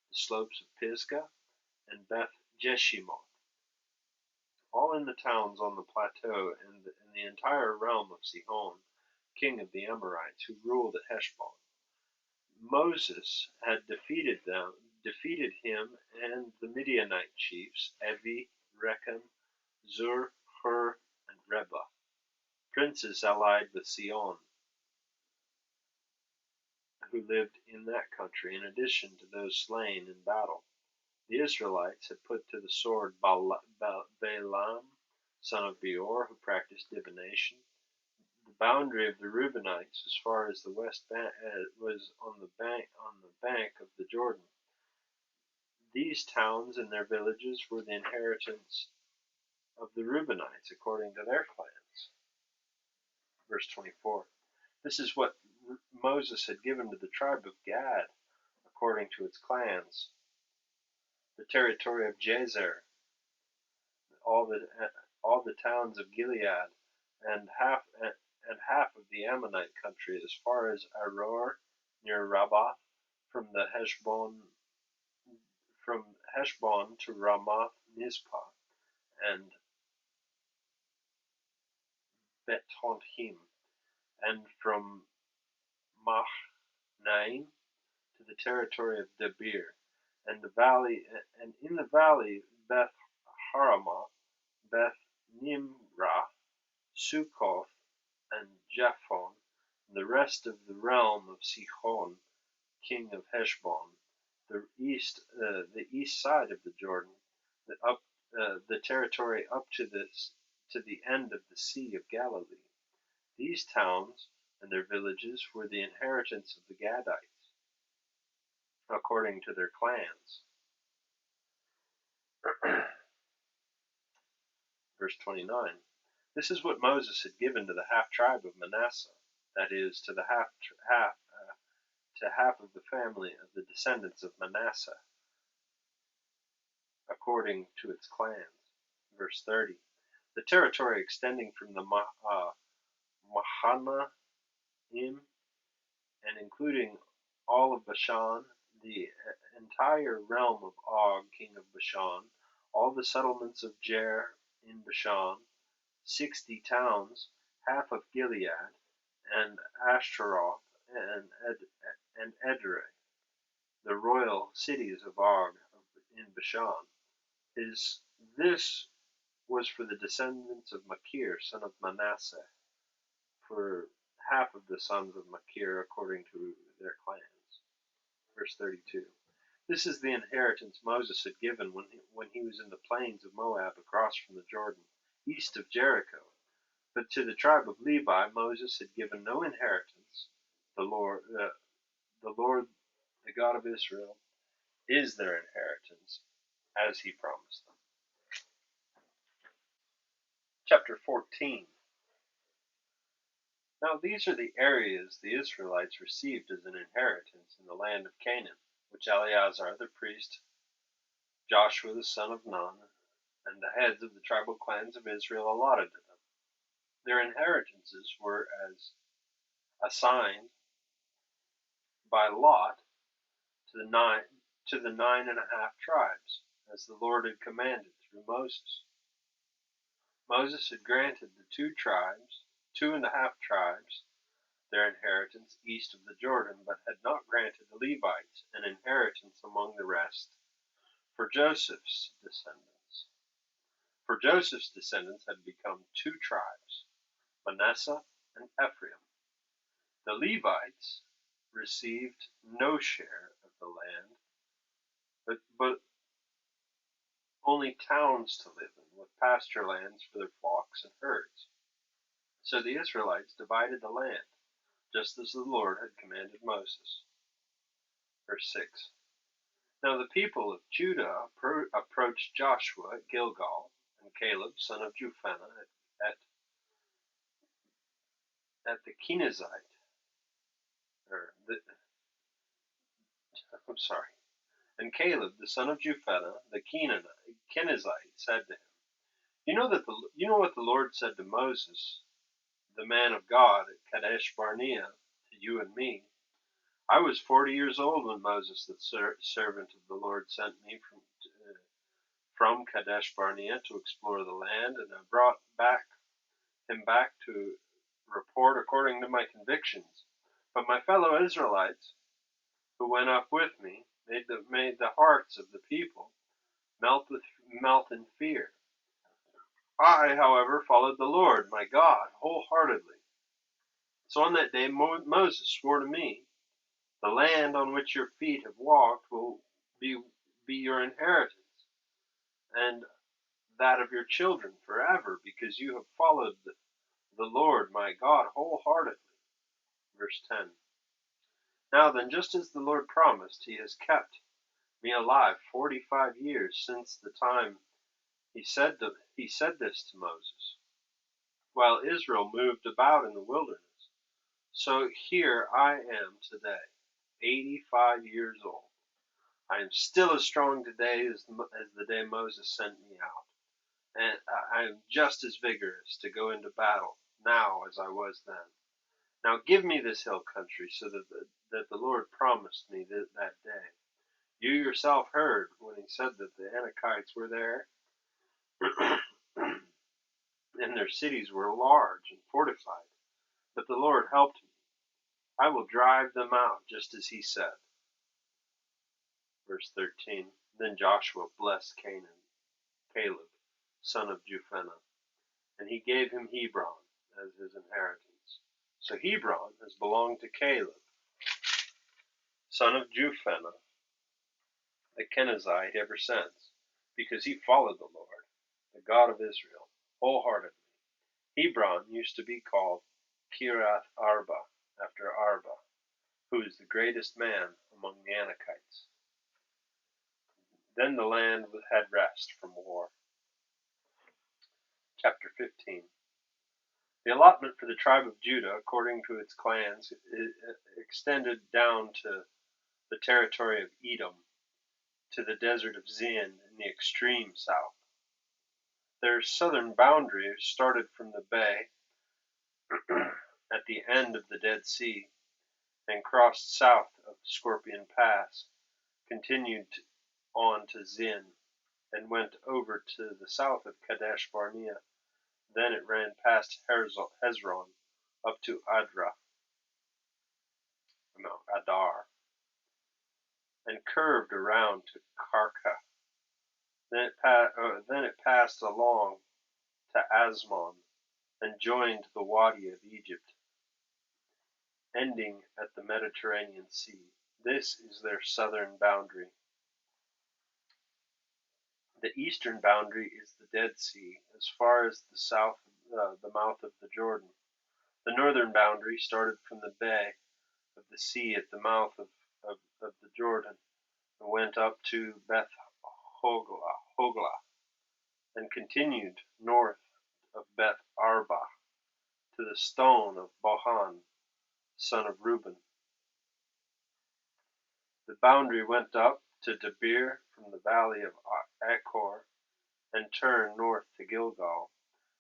the slopes of Pisgah, and Beth Jeshimoth, all in the towns on the plateau, and the entire realm of Sihon, king of the Amorites, who ruled at Heshbon. Moses had defeated him and the Midianite chiefs, Evi, Rechem, Zur, Hur, and Reba, princes allied with Sihon, who lived in that country, in addition to those slain in battle. The Israelites had put to the sword Balaam, son of Beor, who practiced divination. The boundary of the Reubenites, as far as the west bank, was on the bank of the Jordan. These towns and their villages were the inheritance of the Reubenites according to their clans. Verse 24. This is what Moses had given to the tribe of Gad according to its clans. The territory of Jazer, all the towns of Gilead, and half of the Ammonite country, as far as Aroer near Rabbah, from Heshbon to Ramoth Mizpah, and Betonhim, and from Mahnaim to the territory of Debir, and in the valley Beth Haramoth, Beth Nimrah, Sukkoth, and Japhon, and the rest of the realm of Sihon, king of Heshbon, the east side of the Jordan, the territory up to the end of the Sea of Galilee. These towns and their villages were the inheritance of the Gadites, according to their clans. Verse 29. This is what Moses had given to the half tribe of Manasseh, that is, to the half of the family of the descendants of Manasseh, according to its clans. Verse 30. The territory extending from the Mahanaim and including all of Bashan, the entire realm of Og, king of Bashan, all the settlements of Jer in Bashan, 60 towns, half of Gilead, and Ashtaroth and Edrei, the royal cities of Og in Bashan. This was for the descendants of Machir, son of Manasseh, for half of the sons of Machir according to their clans. Verse 32. This is the inheritance Moses had given when he was in the plains of Moab across from the Jordan, east of Jericho. But to the tribe of Levi Moses had given no inheritance. The Lord, the God of Israel, is their inheritance, as he promised them. Chapter 14. Now these are the areas the Israelites received as an inheritance in the land of Canaan, which Eleazar the priest, Joshua the son of Nun, and the heads of the tribal clans of Israel allotted to them. Their inheritances were as assigned by lot to the 9.5 tribes, as the Lord had commanded through Moses. Moses had granted the two and a half tribes, their inheritance east of the Jordan, but had not granted the Levites an inheritance among the rest for Joseph's descendants. For Joseph's descendants had become two tribes, Manasseh and Ephraim. The Levites received no share of the land, but only towns to live in, with pasture lands for their flocks and herds. So the Israelites divided the land, just as the Lord had commanded Moses. Verse 6. Now the people of Judah approached Joshua at Gilgal, and Caleb, son of Jephunneh, at the Kenizzite, and Caleb, the son of Jephunneh, the Kenizzite, said to him, You know what the Lord said to Moses, the man of God, at Kadesh Barnea, to you and me. I was 40 years old when Moses, the servant of the Lord, sent me from Kadesh Barnea to explore the land, and I brought him back to report according to my convictions. But my fellow Israelites, who went up with me, made the hearts of the people melt in fear. I, however, followed the Lord, my God, wholeheartedly. So on that day Moses swore to me, The land on which your feet have walked will be your inheritance, and that of your children forever, because you have followed the Lord my God wholeheartedly. Verse 10. Now then, just as the Lord promised, he has kept me alive 45 years since the time he said this to Moses, while Israel moved about in the wilderness. So here I am today, 85 years old. I am still as strong today as the day Moses sent me out, and I am just as vigorous to go into battle now as I was then. Now give me this hill country, so that the Lord promised me that day. You yourself heard when he said that the Anakites were there, and their cities were large and fortified. But the Lord helped me. I will drive them out, just as he said. Verse 13. Then Joshua blessed Caleb, son of Jephunneh, and he gave him Hebron as his inheritance. So Hebron has belonged to Caleb, son of Jephunneh, the Kenizzite, ever since, because he followed the Lord, the God of Israel, wholeheartedly. Hebron used to be called Kiriath Arba, after Arba, who is the greatest man among the Anakites. Then the land had rest from war. Chapter 15. The allotment for the tribe of Judah, according to its clans, extended down to the territory of Edom, to the desert of Zin in the extreme south. Their southern boundary started from the bay at the end of the Dead Sea, and crossed south of Scorpion Pass, continued on to Zin, and went over to the south of Kadesh Barnea. Then it ran past Hezron up to Adar, and curved around to Karka. Then it passed along to Asmon and joined the Wadi of Egypt, ending at the Mediterranean Sea. This is their southern boundary. The eastern boundary is the Dead Sea, as far as the mouth of the Jordan. The northern boundary started from the bay of the sea at the mouth of the Jordan, and went up to Beth Hogla, and continued north of Beth Arba to the stone of Bohan, son of Reuben. The boundary went up to Debir from the valley of Achor, and turned north to Gilgal,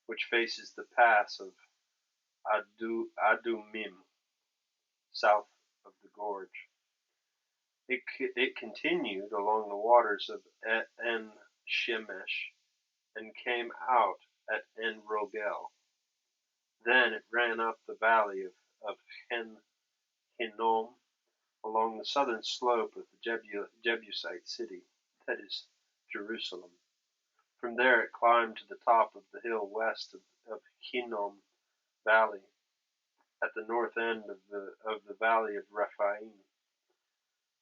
which faces the pass of Adumim, south of the gorge. It continued along the waters of En Shemesh, and came out at En-Rogel. Then it ran up the valley of Hinnom along the southern slope of the Jebusite city, that is, Jerusalem. From there it climbed to the top of the hill west of Hinnom Valley, at the north end of the valley of Rephaim.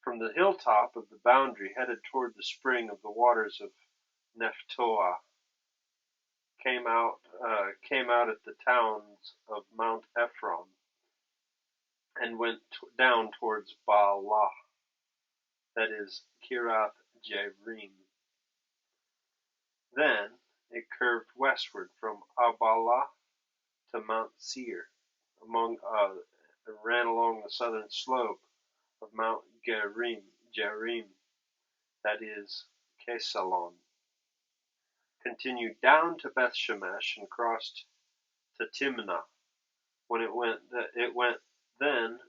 From the hilltop of the boundary headed toward the spring of the waters of Nephtoah, came out at the towns of Mount Ephron, and went down towards Baalah, that is, Kirath Jearim. Then it curved westward from Baalah to Mount Seir, ran along the southern slope of Mount Jearim, that is, Kesalon, continued down to Beth Shemesh, and crossed to Timnah. When it went then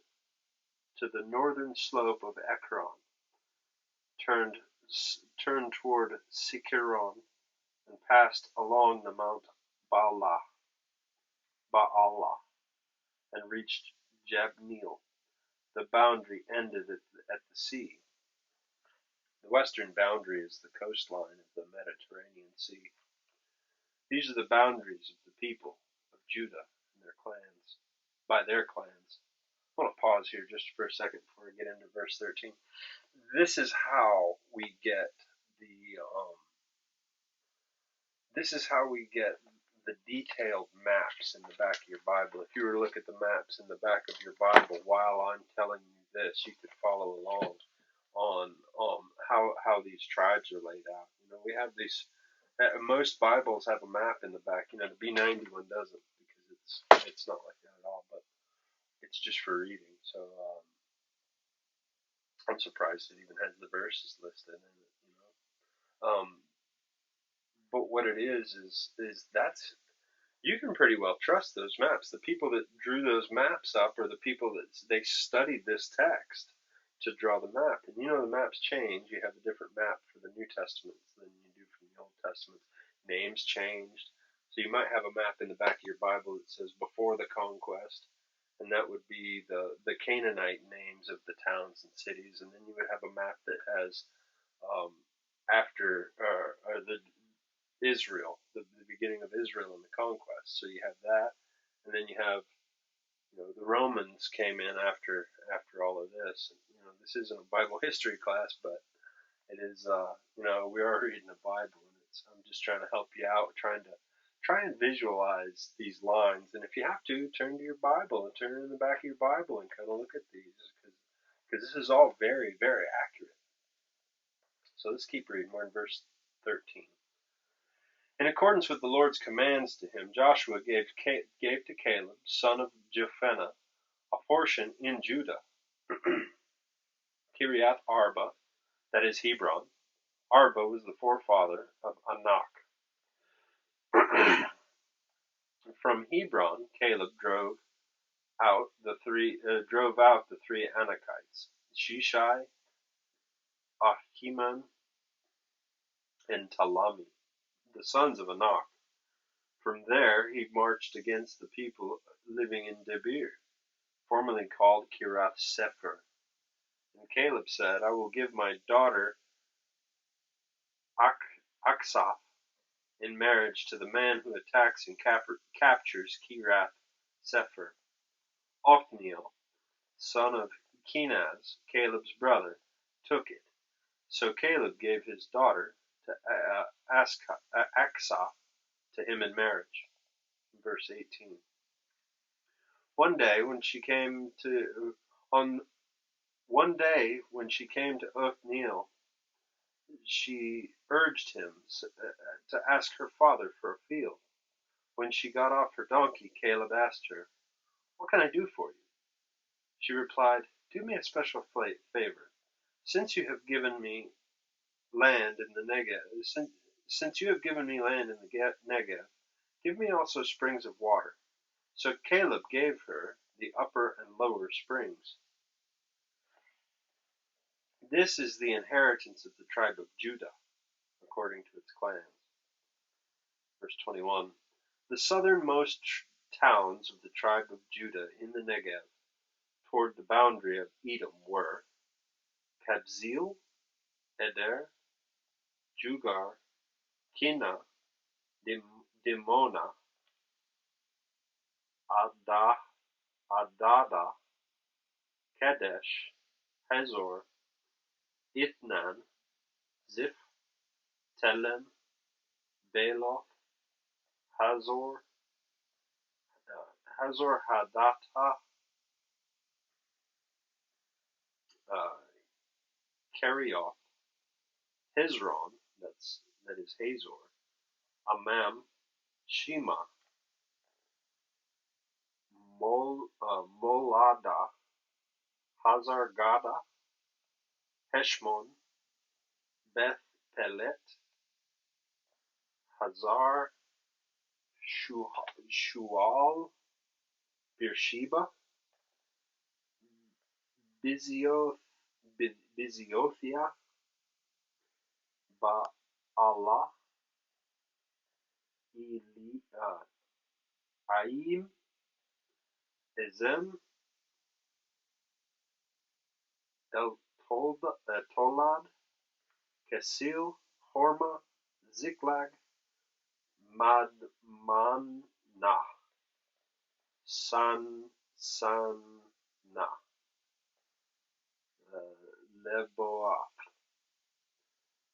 to the northern slope of Ekron, turned toward Sikeron, and passed along the Mount Baalah, and reached Jabneel. The boundary ended at the sea. The western boundary is the coastline of the Mediterranean Sea. These are the boundaries of the people of Judah and their clans, by their clans. I want to pause here just for a second before we get into verse 13. This is how we get the detailed maps in the back of your Bible. If you were to look at the maps in the back of your Bible while I'm telling you this, you could follow along on how these tribes are laid out. We have these. Most Bibles have a map in the back. The B90 one doesn't, because it's not like that at all. But it's just for reading. So I'm surprised it even has the verses listed in it. But what it is that's, you can pretty well trust those maps. The people that drew those maps up are the people that they studied this text to draw the map. And the maps change. You have a different map for the New Testament than you do for the Old Testament. Names changed. So you might have a map in the back of your Bible that says before the conquest, and that would be the Canaanite names of the towns and cities. And then you would have a map that has after the Israel, the beginning of Israel and the conquest. So you have that, and then you have, the Romans came in after all of this. And, this isn't a Bible history class, but it is. We are reading the Bible, and I'm just trying to help you out, try and visualize these lines. And if you have to, turn to your Bible and turn it in the back of your Bible and kind of look at these, because this is all very, very accurate. So let's keep reading. We're in verse 13. In accordance with the Lord's commands to him, Joshua gave to Caleb, son of Jephunneh, a portion in Judah, Kiriath Arba, that is Hebron. Arba was the forefather of Anak. From Hebron, Caleb drove out the three Anakites, Shishai, Ahiman, and Talami, the sons of Anak. From there he marched against the people living in Debir, formerly called Kirath Sefer. And Caleb said, I will give my daughter Aksaph in marriage to the man who attacks and captures Kirath Sefer. Othniel, son of Kenaz, Caleb's brother, took it. So Caleb gave his daughter to Aksaph to him in marriage. Verse 18. One day when she came to Othniel, she urged him to ask her father for a field. When she got off her donkey, Caleb asked her, What can I do for you? She replied, Do me a special favor. Since you have given me land in the Negev, give me also springs of water. So Caleb gave her the upper and lower springs. This is the inheritance of the tribe of Judah, according to its clans. Verse 21. The southernmost towns of the tribe of Judah in the Negev, toward the boundary of Edom, were Kabzeel, Eder, Jugar, Kina, Dimona, Adada, Kadesh, Hazor, Ithnan, Ziph, Telem, Baloth, Hazor, Hazor Hadattah, Kerioth, Hezron, that is Hazor, Amam, Shema, Molada, Hazar Gada, Heshmon, Beth Pelet, Hazar Shual, Beersheba, Biziothia, Baalah, Aim, Ezem, Tolad, Kesil, Horma, Ziklag, Madmanah, Sanna, Leboath,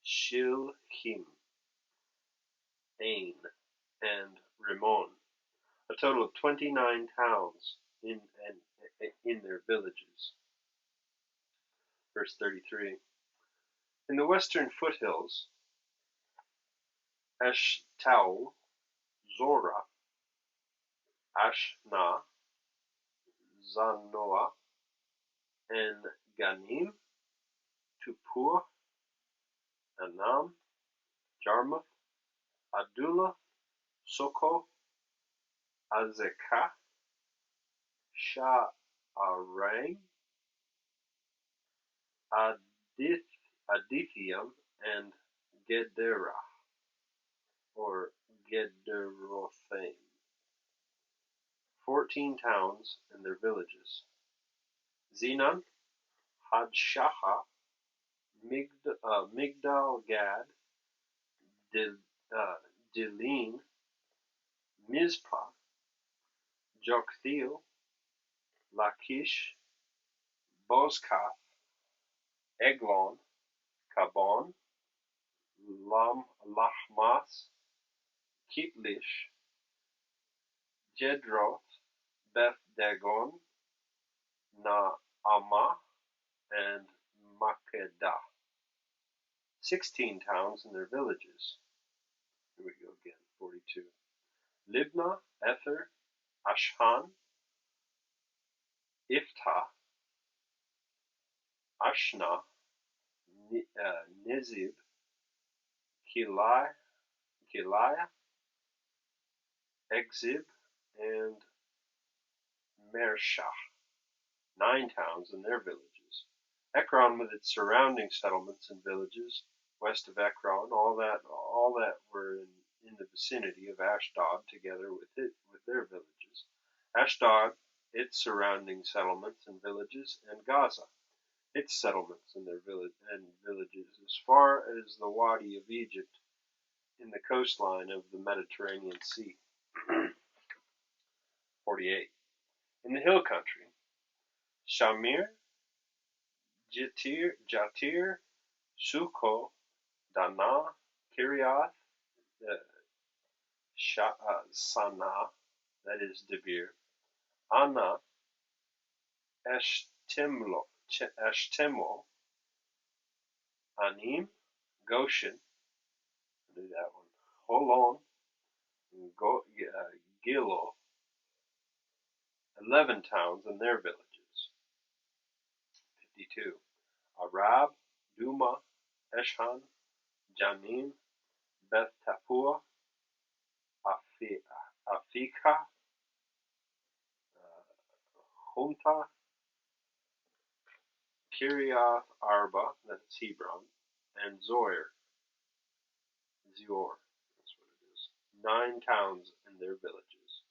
Shilhim, Ain, and Rimmon, a total of 29 towns in their villages. Verse 33. In the western foothills, Eshtaol, Zorah, Ashna, Zanoah, and Ganim, Tupur, Anam, Jarmuth, Adullah, Soko, Azekah, Sha'araim, Adithium, and Gederah, or Gederothaim. 14 towns and their villages. Zenon, Hadshaha, Migdal Gad, Dilin, Mizpah, Joktheel, Lachish, Bozkath, Eglon, Kabon, Lahmas, Kitlish, Jedroth, Beth Dagon, Naamah, and Makedah. 16 towns and their villages. Here we go again, 42. Libnah, Ether, Ashhan, Iftah, Ashna, Nizib, Kiliah, Exib, and Mershah. 9 towns and their villages. Ekron with its surrounding settlements and villages west of Ekron, all that were in the vicinity of Ashdod, together with their villages. Ashdod, its surrounding settlements and villages, and Gaza, its settlements and their villages, as far as the Wadi of Egypt, in the coastline of the Mediterranean Sea. 48. In the hill country, Shamir, Jatir, Suko, Dana, Kiriath, Sana, that is Debir, Anna, Eshtemo, Anim, Goshen, do that one, Holon, Gilo, 11 towns and their villages. 52. Arab, Duma, Eshan, Janim, Beth Tapua, Afika, Hunta, Kiriath Arba, that's Hebron, and Zior, that's what it is. 9 towns and and their villages.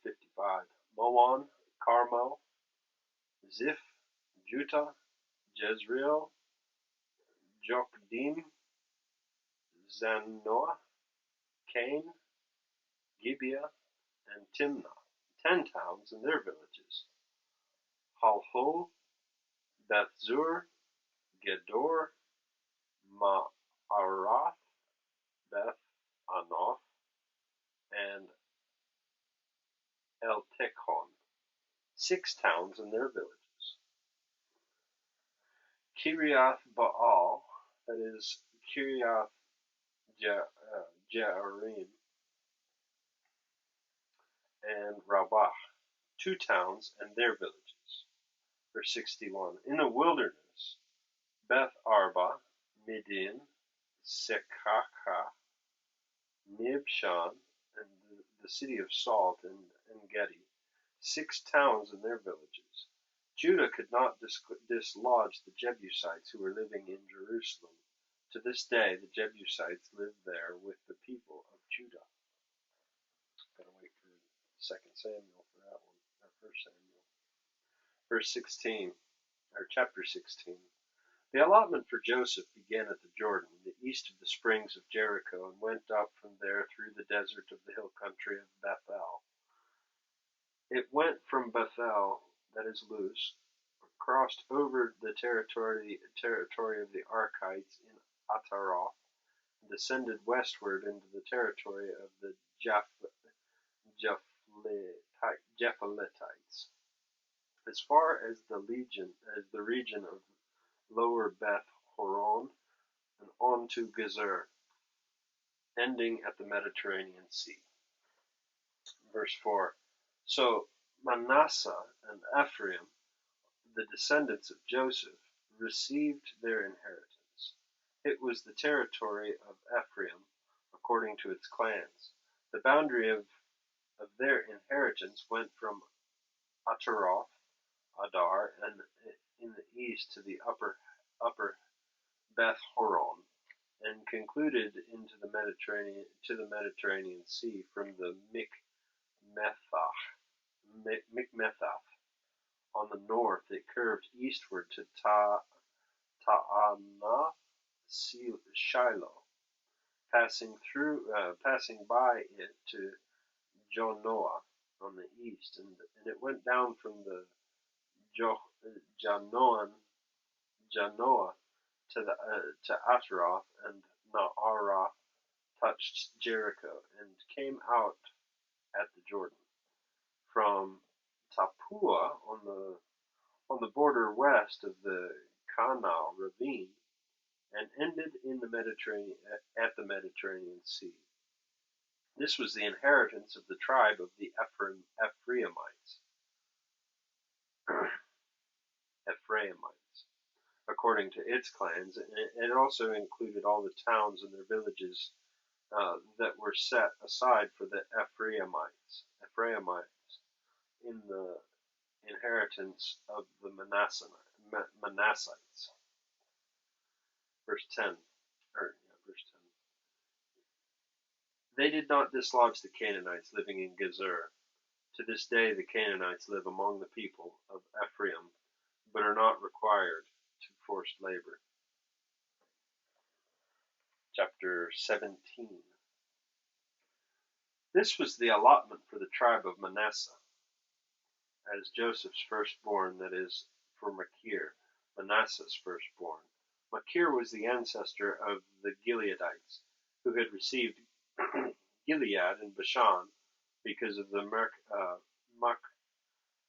55. Moan, Carmel, Ziph, Juttah, Jezreel, Jokdim, Zanoah, Cain, Gibeah, and Timnah, 10 towns and their villages. Halhul, Bethzur, Gedor, Ma'arath, Beth Anoth, and El-Tekhon, 6 towns and their villages. Kiriath Baal, that is Kiriath Jearim, and Rabbah, 2 towns and their villages. Verse 61. In the wilderness, Beth Arba, Midian, Sekaka, Nibshan, and the city of Salt, and Engedi, 6 towns and their villages. Judah could not dislodge the Jebusites who were living in Jerusalem. To this day, the Jebusites live there with the people of Judah. Gotta wait for 2 Samuel for that one, or 1 Samuel. Verse 16, or chapter 16. The allotment for Joseph began at the Jordan, the east of the springs of Jericho, and went up from there through the desert of the hill country of Bethel. It went from Bethel, that is Luz, crossed over the territory of the Arkites in Ataroth, and descended westward into the territory of the Japhlethites, as far as the region of Lower Beth Horon, and on to Gezer, ending at the Mediterranean Sea. Verse 4. So Manasseh and Ephraim, the descendants of Joseph, received their inheritance. It was the territory of Ephraim, according to its clans. The boundary of their inheritance went from Ataroth, Adar, and in the east to the upper Beth Horon, and concluded into the Mediterranean Sea from the Mikmethath. On the north, it curved eastward to Ta'anath Shiloh, passing by it to Jonoah on the east, and it went down from the Janoah to Ataroth, and Naarath touched Jericho, and came out at the Jordan. From Tapua on the border west of the Canal ravine, and ended in the Mediterranean Sea. This was the inheritance of the tribe of the Ephraimites, according to its clans, and it also included all the towns and their villages that were set aside for the Ephraimites in the inheritance of the Manassites. Verse 10. They did not dislodge the Canaanites living in Gezer. To this day the Canaanites live among the people of Ephraim, but are not required to forced labor. Chapter 17. This was the allotment for the tribe of Manasseh, as Joseph's firstborn, that is, for Machir, Manasseh's firstborn. Machir was the ancestor of the Gileadites, who had received Gilead and Bashan because of the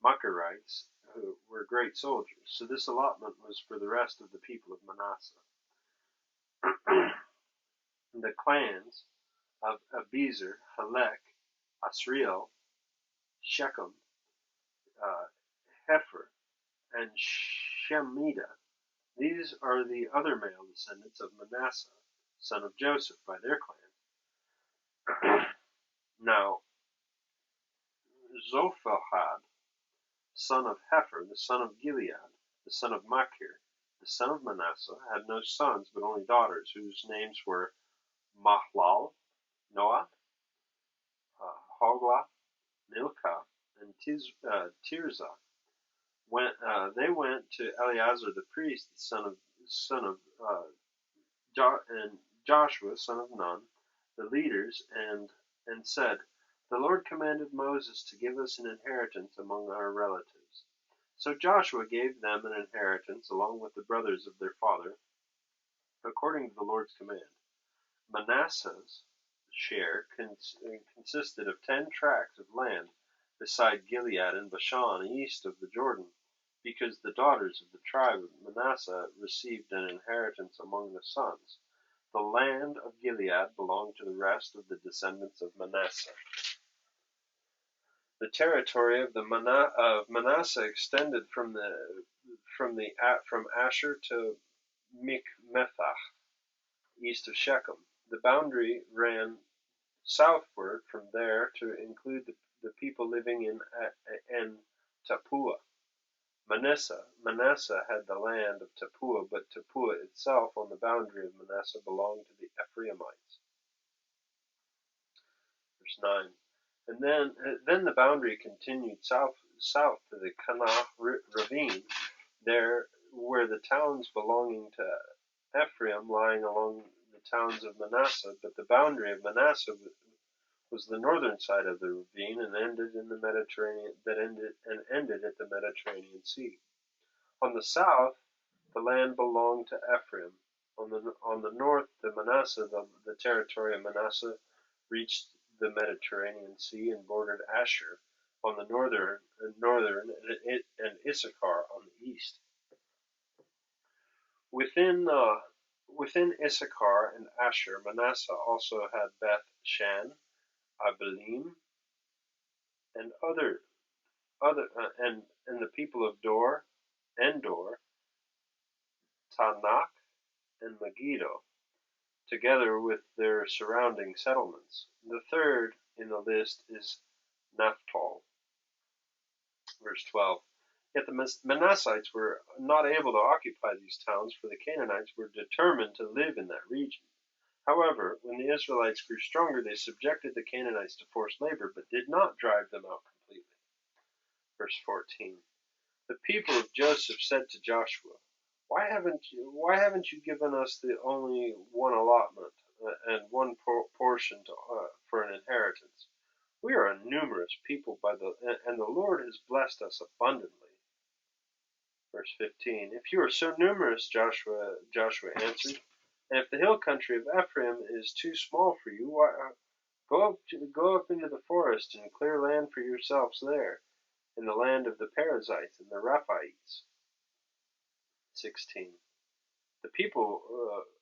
Machirites, who were great soldiers. So this allotment was for the rest of the people of Manasseh. The clans of Abiezer, Helek, Asriel, Shechem, Hefer, and Shemida. These are the other male descendants of Manasseh, son of Joseph, by their clan. Now, Zophahad, son of Hefer, the son of Gilead, the son of Machir, the son of Manasseh, had no sons but only daughters, whose names were Mahlal, Noah, Hoglah, Milcah, and Tirzah. They went to Eleazar the priest, and Joshua son of Nun, the leaders, and said, "The Lord commanded Moses to give us an inheritance among our relatives." So Joshua gave them an inheritance along with the brothers of their father, according to the Lord's command. Manasseh's share consisted of 10 tracts of land beside Gilead and Bashan, east of the Jordan, because the daughters of the tribe of Manasseh received an inheritance among the sons. The land of Gilead belonged to the rest of the descendants of Manasseh. The territory of Manasseh extended from Asher to Mikmethah, east of Shechem. The boundary ran southward from there to include the people living in Tappuah. Manasseh had the land of Tappuah, but Tappuah itself on the boundary of Manasseh belonged to the Ephraimites. Verse 9. And then the boundary continued south to the Kanah ravine, there where the towns belonging to Ephraim lying along the towns of Manasseh, but the boundary of Manasseh was the northern side of the ravine and ended at the Mediterranean Sea. On the south, the land belonged to Ephraim. On the north to Manasseh, the territory of Manasseh reached the Mediterranean Sea and bordered Asher on the northern and Issachar on the east. Within Issachar and Asher, Manasseh also had Beth Shan, Abilim, and and the people of Endor, Tanakh, and Megiddo, together with their surrounding settlements. The third in the list is Naphtali. Verse 12. Yet the Manassites were not able to occupy these towns, for the Canaanites were determined to live in that region. However, when the Israelites grew stronger, they subjected the Canaanites to forced labor, but did not drive them out completely. Verse 14. The people of Joseph said to Joshua, Why haven't you given us the only one allotment and one portion for an inheritance? We are a numerous people, and the Lord has blessed us abundantly. Verse 15. If you are so numerous, Joshua answered, and if the hill country of Ephraim is too small for you, go up into the forest and clear land for yourselves there, in the land of the Perizzites and the Rephaites. 16. The people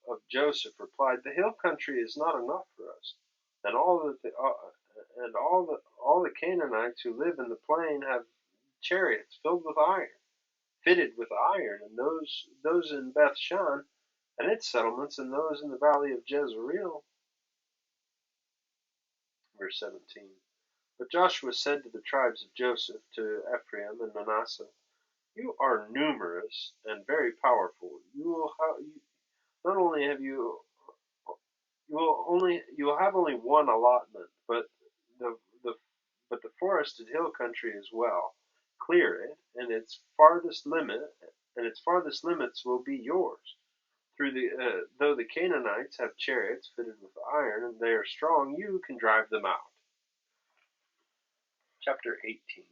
of Joseph replied, The hill country is not enough for us, and all the Canaanites who live in the plain have chariots fitted with iron, and those in Beth Shan and its settlements, and those in the valley of Jezreel. Verse 17. But Joshua said to the tribes of Joseph, to Ephraim and Manasseh, You are numerous and very powerful. You will have only one allotment, but the forested hill country as well. Clear it, and its farthest limits will be yours. Though the Canaanites have chariots fitted with iron, and they are strong, you can drive them out. Chapter 18.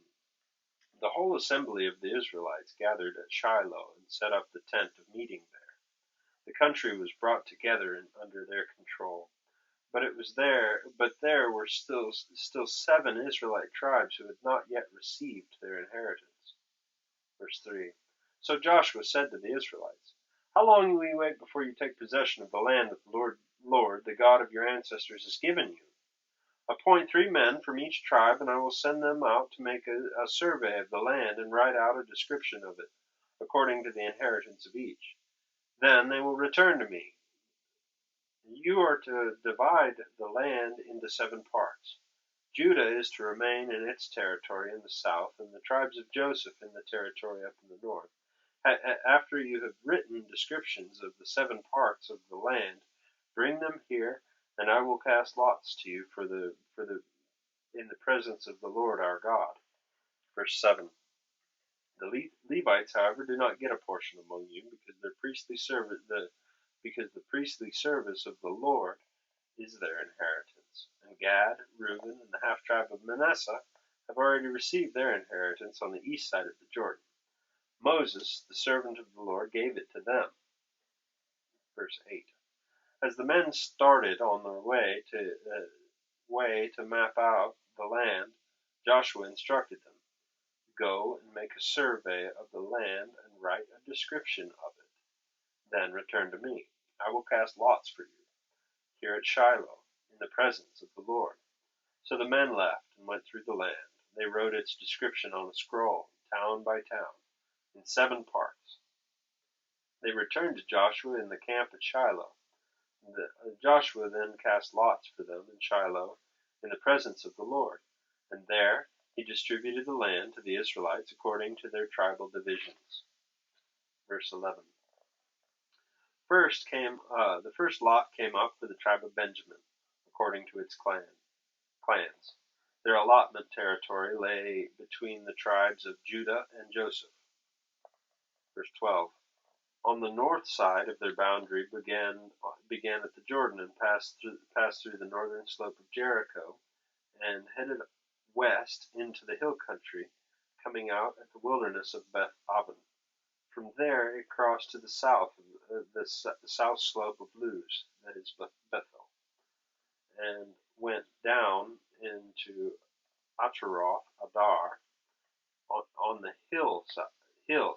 The whole assembly of the Israelites gathered at Shiloh and set up the tent of meeting there. The country was brought together under their control, but there were still 7 Israelite tribes who had not yet received their inheritance. Verse 3. So Joshua said to the Israelites, How long will you wait before you take possession of the land that the Lord, the God of your ancestors, has given you? Appoint 3 men from each tribe, and I will send them out to make a survey of the land and write out a description of it, according to the inheritance of each. Then they will return to me. You are to divide the land into 7 parts. Judah is to remain in its territory in the south, and the tribes of Joseph in the territory up in the north. After you have written descriptions of the 7 parts of the land, bring them here, and I will cast lots to you for the in the presence of the Lord our God. Verse 7. The Levites, however, do not get a portion among you, because the priestly service of the Lord is their inheritance. And Gad, Reuben, and the half tribe of Manasseh have already received their inheritance on the east side of the Jordan. Moses, the servant of the Lord, gave it to them. Verse 8. As the men started on their way to map out the land, Joshua instructed them, "Go and make a survey of the land and write a description of it. Then return to me. I will cast lots for you, here at Shiloh, in the presence of the Lord." So the men left and went through the land. They wrote its description on a scroll, town by town, in 7 parts. They returned to Joshua in the camp at Shiloh. Joshua then cast lots for them in Shiloh in the presence of the Lord, and there he distributed the land to the Israelites according to their tribal divisions. Verse 11. The first lot came up for the tribe of Benjamin, according to its clans. Their allotment territory lay between the tribes of Judah and Joseph. Verse 12. On the north side of their boundary began at the Jordan and passed through the northern slope of Jericho and headed west into the hill country, coming out at the wilderness of Beth Aven. From there it crossed to the south, the south slope of Luz, that is Bethel, and went down into Ataroth Adar on the hill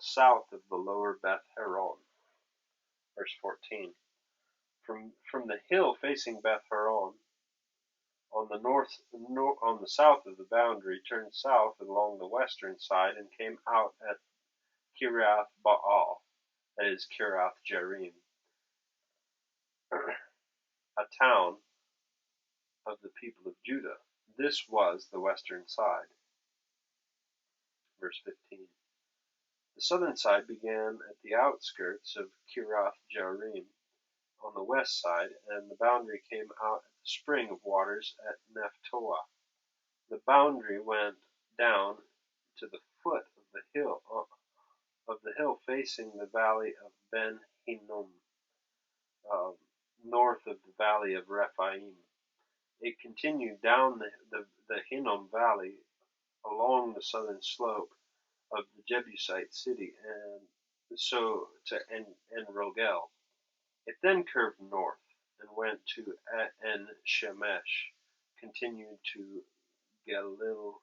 south of the lower Beth Horon. Verse 14. From the hill facing Beth Horon, on the south of the boundary, turned south along the western side and came out at Kiriath Baal, that is Kiriath Jearim, a town of the people of Judah. This was the western side. Verse 15. The southern side began at the outskirts of Kiriath Jearim on the west side, and the boundary came out at the spring of waters at Nephtoah. The boundary went down to the foot of the hill facing the valley of Ben Hinnom, north of the valley of Rephaim. It continued down the Hinnom valley along the southern slope of the Jebusite city and so to En Rogel. It then curved north and went to En Shemesh, continued to Galiloth,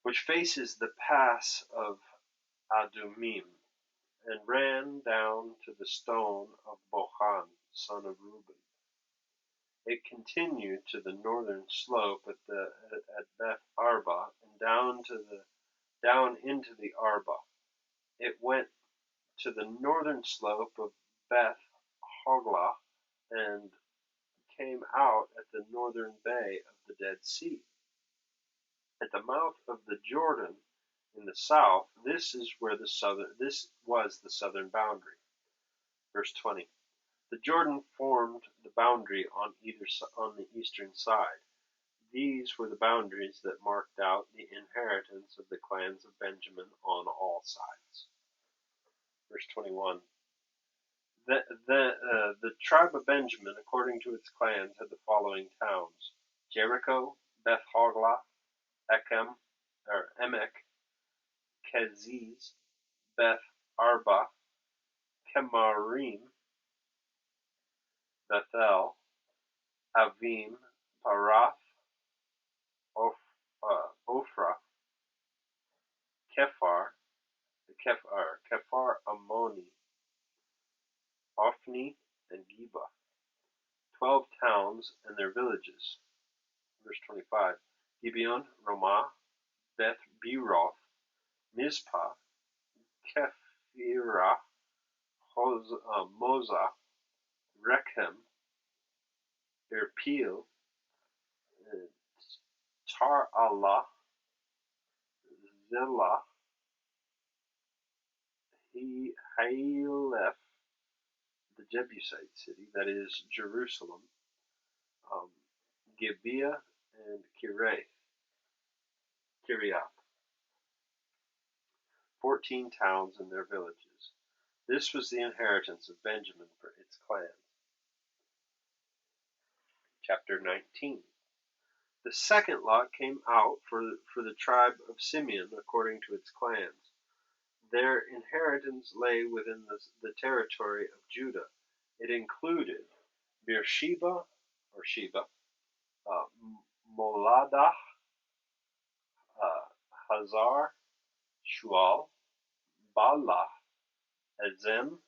which faces the pass of Adumim, and ran down to the stone of Bohan, son of Reuben. It continued to the northern slope at Beth Arba and down into the Arba. It went to the northern slope of Beth Hoglah and came out at the northern bay of the Dead Sea. At the mouth of the Jordan in the south, this was the southern boundary. Verse 20. The Jordan formed the boundary on the eastern side. These were the boundaries that marked out the inheritance of the clans of Benjamin on all sides. Verse 21. The tribe of Benjamin, according to its clans, had the following towns: Jericho, Beth Hoglah, Emek, Keziz, Beth Arba, Kemarim, Bethel, Avim, Parath, Ophrah, Kephar Ammoni, Ophni, and Geba. 12 towns and their villages. Verse 25. Gibeon, Ramah, Beth Beroth, Mizpah, Kephirah, Moza, Rechem, Irpeel, Tar Allah, Zelah, Hailef, the Jebusite city, that is Jerusalem, Gibeah, and Kiriath. 14 towns and their villages. This was the inheritance of Benjamin for its clans. Chapter 19. The second lot came out for the tribe of Simeon according to its clans. Their inheritance lay within the territory of Judah. It included Beersheba, or Sheba, Moladah, Hazar, Shual, Bala, Ezem,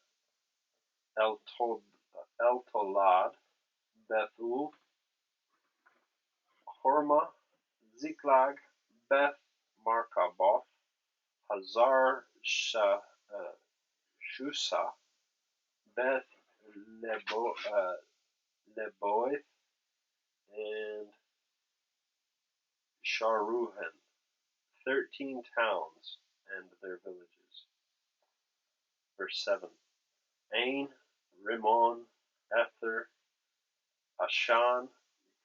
El-Tolad, Bethul, Hormah, Ziklag, Beth Markaboth, Hazar Shusa, Beth Leboith, and Sharuhen, 13 towns and their villages. Verse 7. Ain, Rimmon, Ether, Ashan,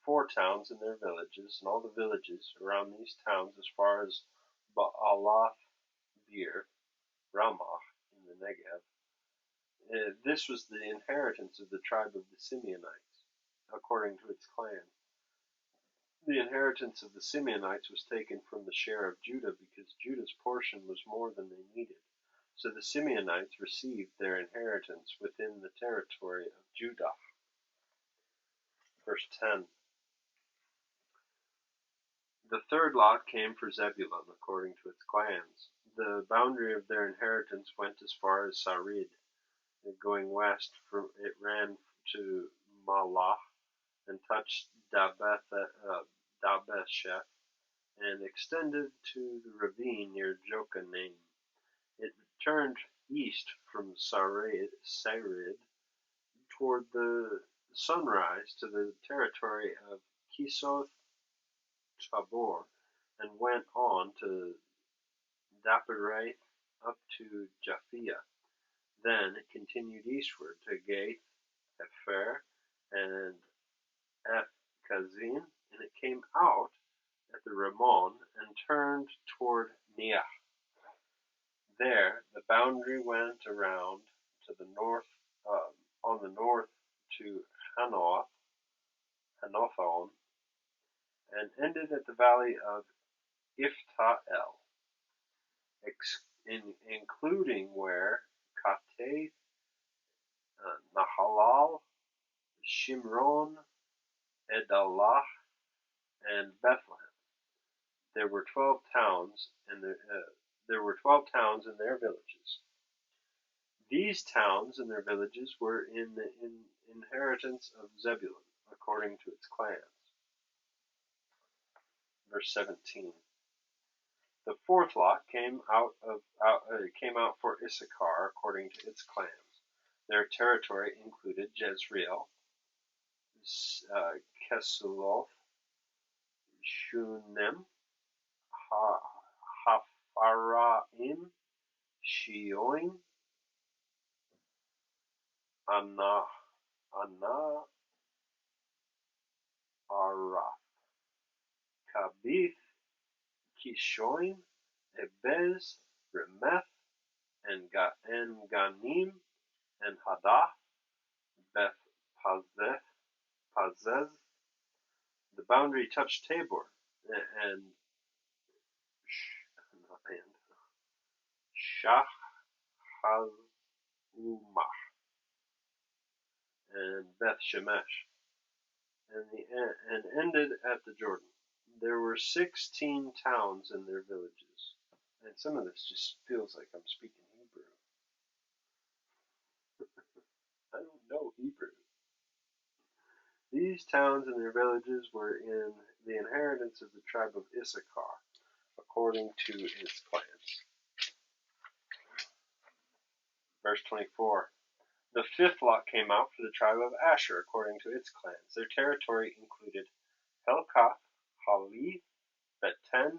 4 towns and their villages, and all the villages around these towns as far as Baalath Beer, Ramah in the Negev. This was the inheritance of the tribe of the Simeonites, according to its clan. The inheritance of the Simeonites was taken from the share of Judah because Judah's portion was more than they needed. So the Simeonites received their inheritance within the territory of Judah. Verse 10. The third lot came for Zebulun according to its clans. The boundary of their inheritance went as far as Sarid. Going west, it ran to Malah and touched Dabesheth and extended to the ravine near Jokanim. It turned east from Sarid toward the sunrise to the territory of Kisoth Tabor and went on to Dapereth up to Japhia. Then it continued eastward to Gath, Hefer, and Eth-Kazin, and it came out at the Ramon and turned toward Neah. There, the boundary went around to the north, on the north to Hanothon, and ended at the valley of Ifta-El, including where Kateh, Nahalal, Shimron, Edalah, and Bethlehem. There were 12 towns, and their villages. These towns and their villages were in the inheritance of Zebulun, according to its clans. Verse 17. The fourth lot came out for Issachar according to its clans. Their territory included Jezreel, Kesuloth, Shunem, Hapharaim, Shioim, Anaharath, Kabith, Kishoim, Ebez, Remeth, and Ganim, and Hadath, Beth Pazez. The boundary touched Tabor and Shahazumah and Beth Shemesh, and ended at the Jordan. There were 16 towns and their villages. And some of this just feels like I'm speaking Hebrew. I don't know Hebrew. These towns and their villages were in the inheritance of the tribe of Issachar, according to its clans. Verse 24. The fifth lot came out for the tribe of Asher, according to its clans. Their territory included Helkath, Hali, Beten,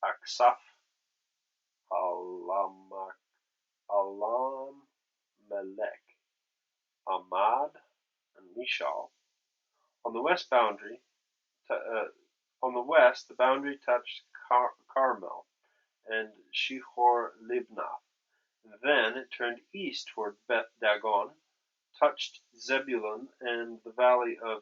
Aksaph, Alam-melech, Amad, and Mishal. On the west boundary, on the west, the boundary touched Carmel and Shihor Libnath. Then it turned east toward Beth Dagon, touched Zebulun and the valley of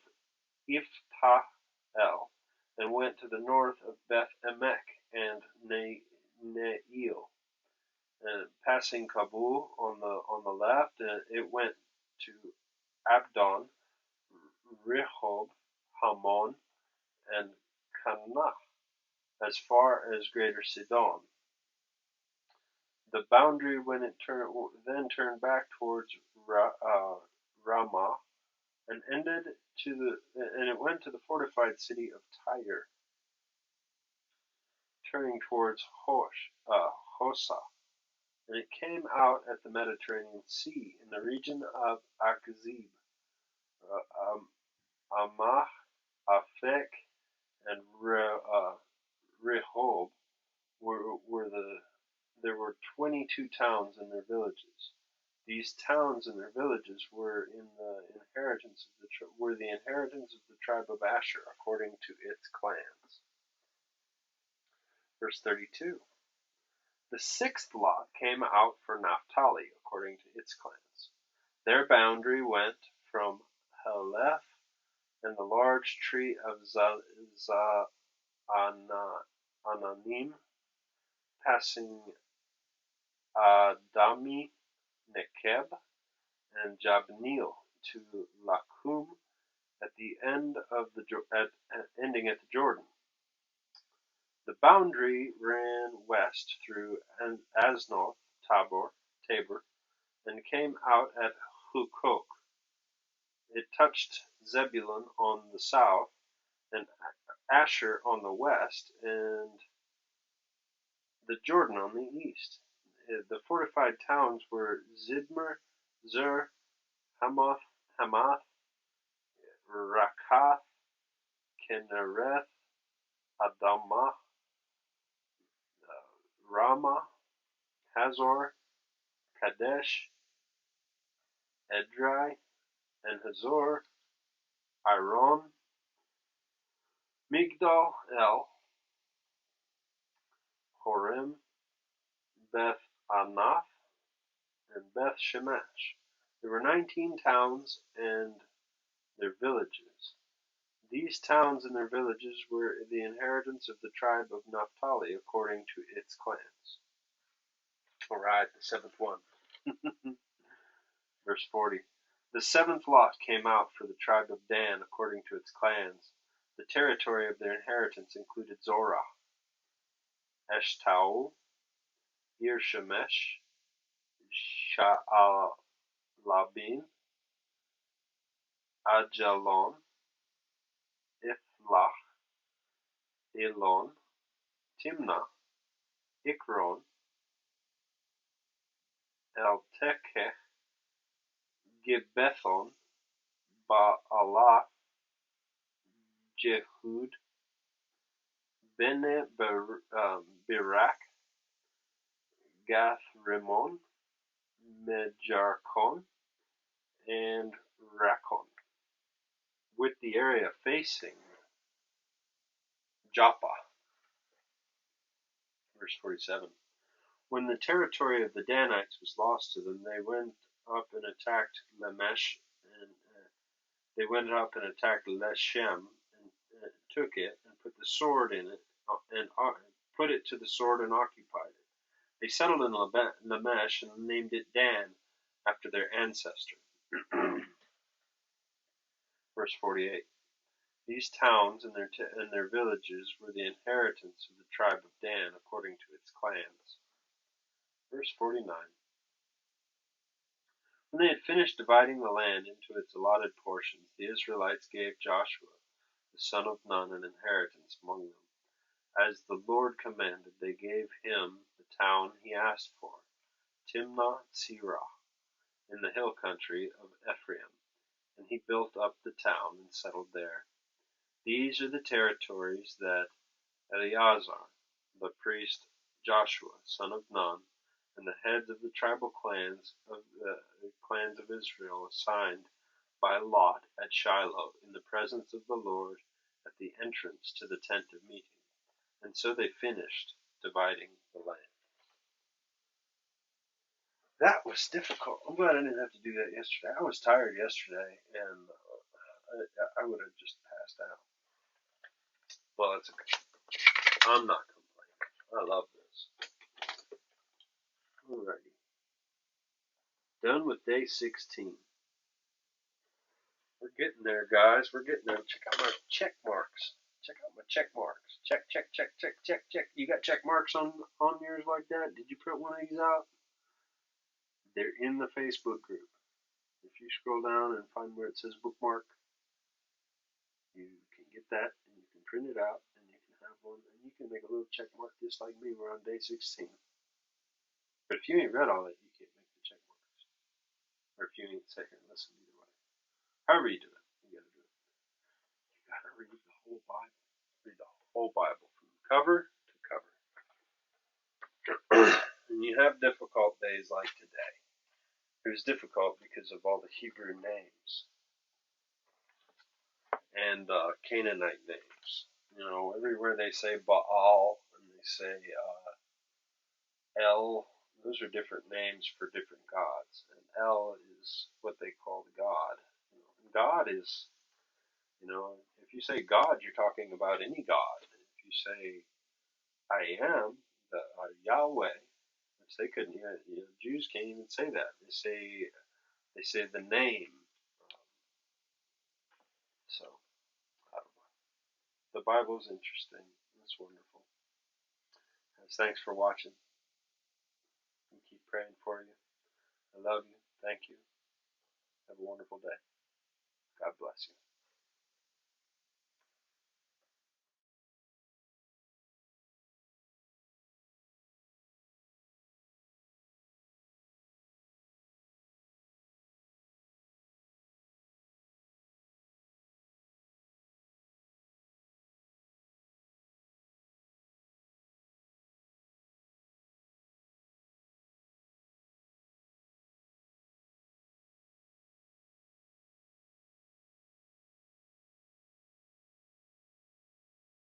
Iphthahel, and went to the north of Beth Emek and Neil. Passing Kabul on the left, it went to Abdon, Rehob, Hamon, and Kanah, as far as Greater Sidon. The boundary when it then turned back towards Ramah and it went to the fortified city of Tyre, turning towards Hosa, and it came out at the Mediterranean Sea in the region of Akzib, Amah, Afek, and Rehob there were 22 towns and their villages. These towns and their villages were the inheritance of the tribe of Asher according to its clans. Verse 32. The sixth lot came out for Naphtali according to its clans. Their boundary went from Heleph and the large tree of Ananim, passing Adami, Nekeb, and Jabneel to Lakum at the ending at the Jordan. The boundary ran west through Aznoth, Tabor, and came out at Hukok. It touched Zebulun on the south, and Asher on the west, and the Jordan on the east. The fortified towns were Zidmer, Zur, Hamath, Rakath, Kinnereth, Adamah, Ramah, Hazor, Kadesh, Edrei, and Hazor, Iron, Migdal El, Horem, Beth Anath, and Beth Shemesh. There were 19 towns and their villages. These towns and their villages were the inheritance of the tribe of Naphtali according to its clans. All right, the seventh one. Verse 40. The seventh lot came out for the tribe of Dan according to its clans. The territory of their inheritance included Zorah, Eshtaol, Irshemesh, Sha'alabin, Ajalon, Ithlach, Elon, Timnah, Ikron, Eltekeh, Gibbethon, Baalah, Jehud, Bene Birak, Gath-Rimmon, Mejarkon, and Rakon, with the area facing Joppa. Verse 47. When the territory of the Danites was lost to them, they went up and attacked Lamesh, and they went up and attacked Leshem, and took it, and put the sword in it, and put it to the sword and occupied it. They settled in Lamesh and named it Dan, after their ancestor. Verse 48. These towns and their villages were the inheritance of the tribe of Dan according to its clans. Verse 49. When they had finished dividing the land into its allotted portions, the Israelites gave Joshua, the son of Nun, an inheritance among them. As the Lord commanded, they gave him the town he asked for, Timnath-Serah, in the hill country of Ephraim, and he built up the town and settled there. These are the territories that Eleazar, the priest, Joshua, son of Nun, and the heads of the tribal clans of Israel assigned by lot at Shiloh in the presence of the Lord at the entrance to the tent of meeting. And so they finished dividing the land. That was difficult. I'm glad I didn't have to do that yesterday. I was tired yesterday, and I would have just passed out. Well, that's okay. I'm not complaining. I love this. Alrighty. Done with day 16. We're getting there, guys. We're getting there. Check out my check marks. Check out my check marks. Check, check, check, check, check, check. You got check marks on yours like that? Did you print one of these out? They're in the Facebook group. If you scroll down and find where it says bookmark, you can get that and you can print it out and you can have one and you can make a little check mark just like me. We're on day 16. But if you ain't read all that, you can't make the check marks. Or if you ain't sat here and listened either way. However you do it, you gotta do it. You gotta read the whole Bible. Read the whole Bible from cover to cover. And you have difficult days like today. It was difficult because of all the Hebrew names and Canaanite names. You know, everywhere they say Baal and they say El, those are different names for different gods. And El is what they call the God. You know, and God is, you know, if you say God, you're talking about any God. If you say I am, the Yahweh, which they couldn't, you know, Jews can't even say that. They say the name. So I don't know. The Bible's interesting. It's wonderful. Thanks for watching. We keep praying for you. I love you. Thank you. Have a wonderful day. God bless you.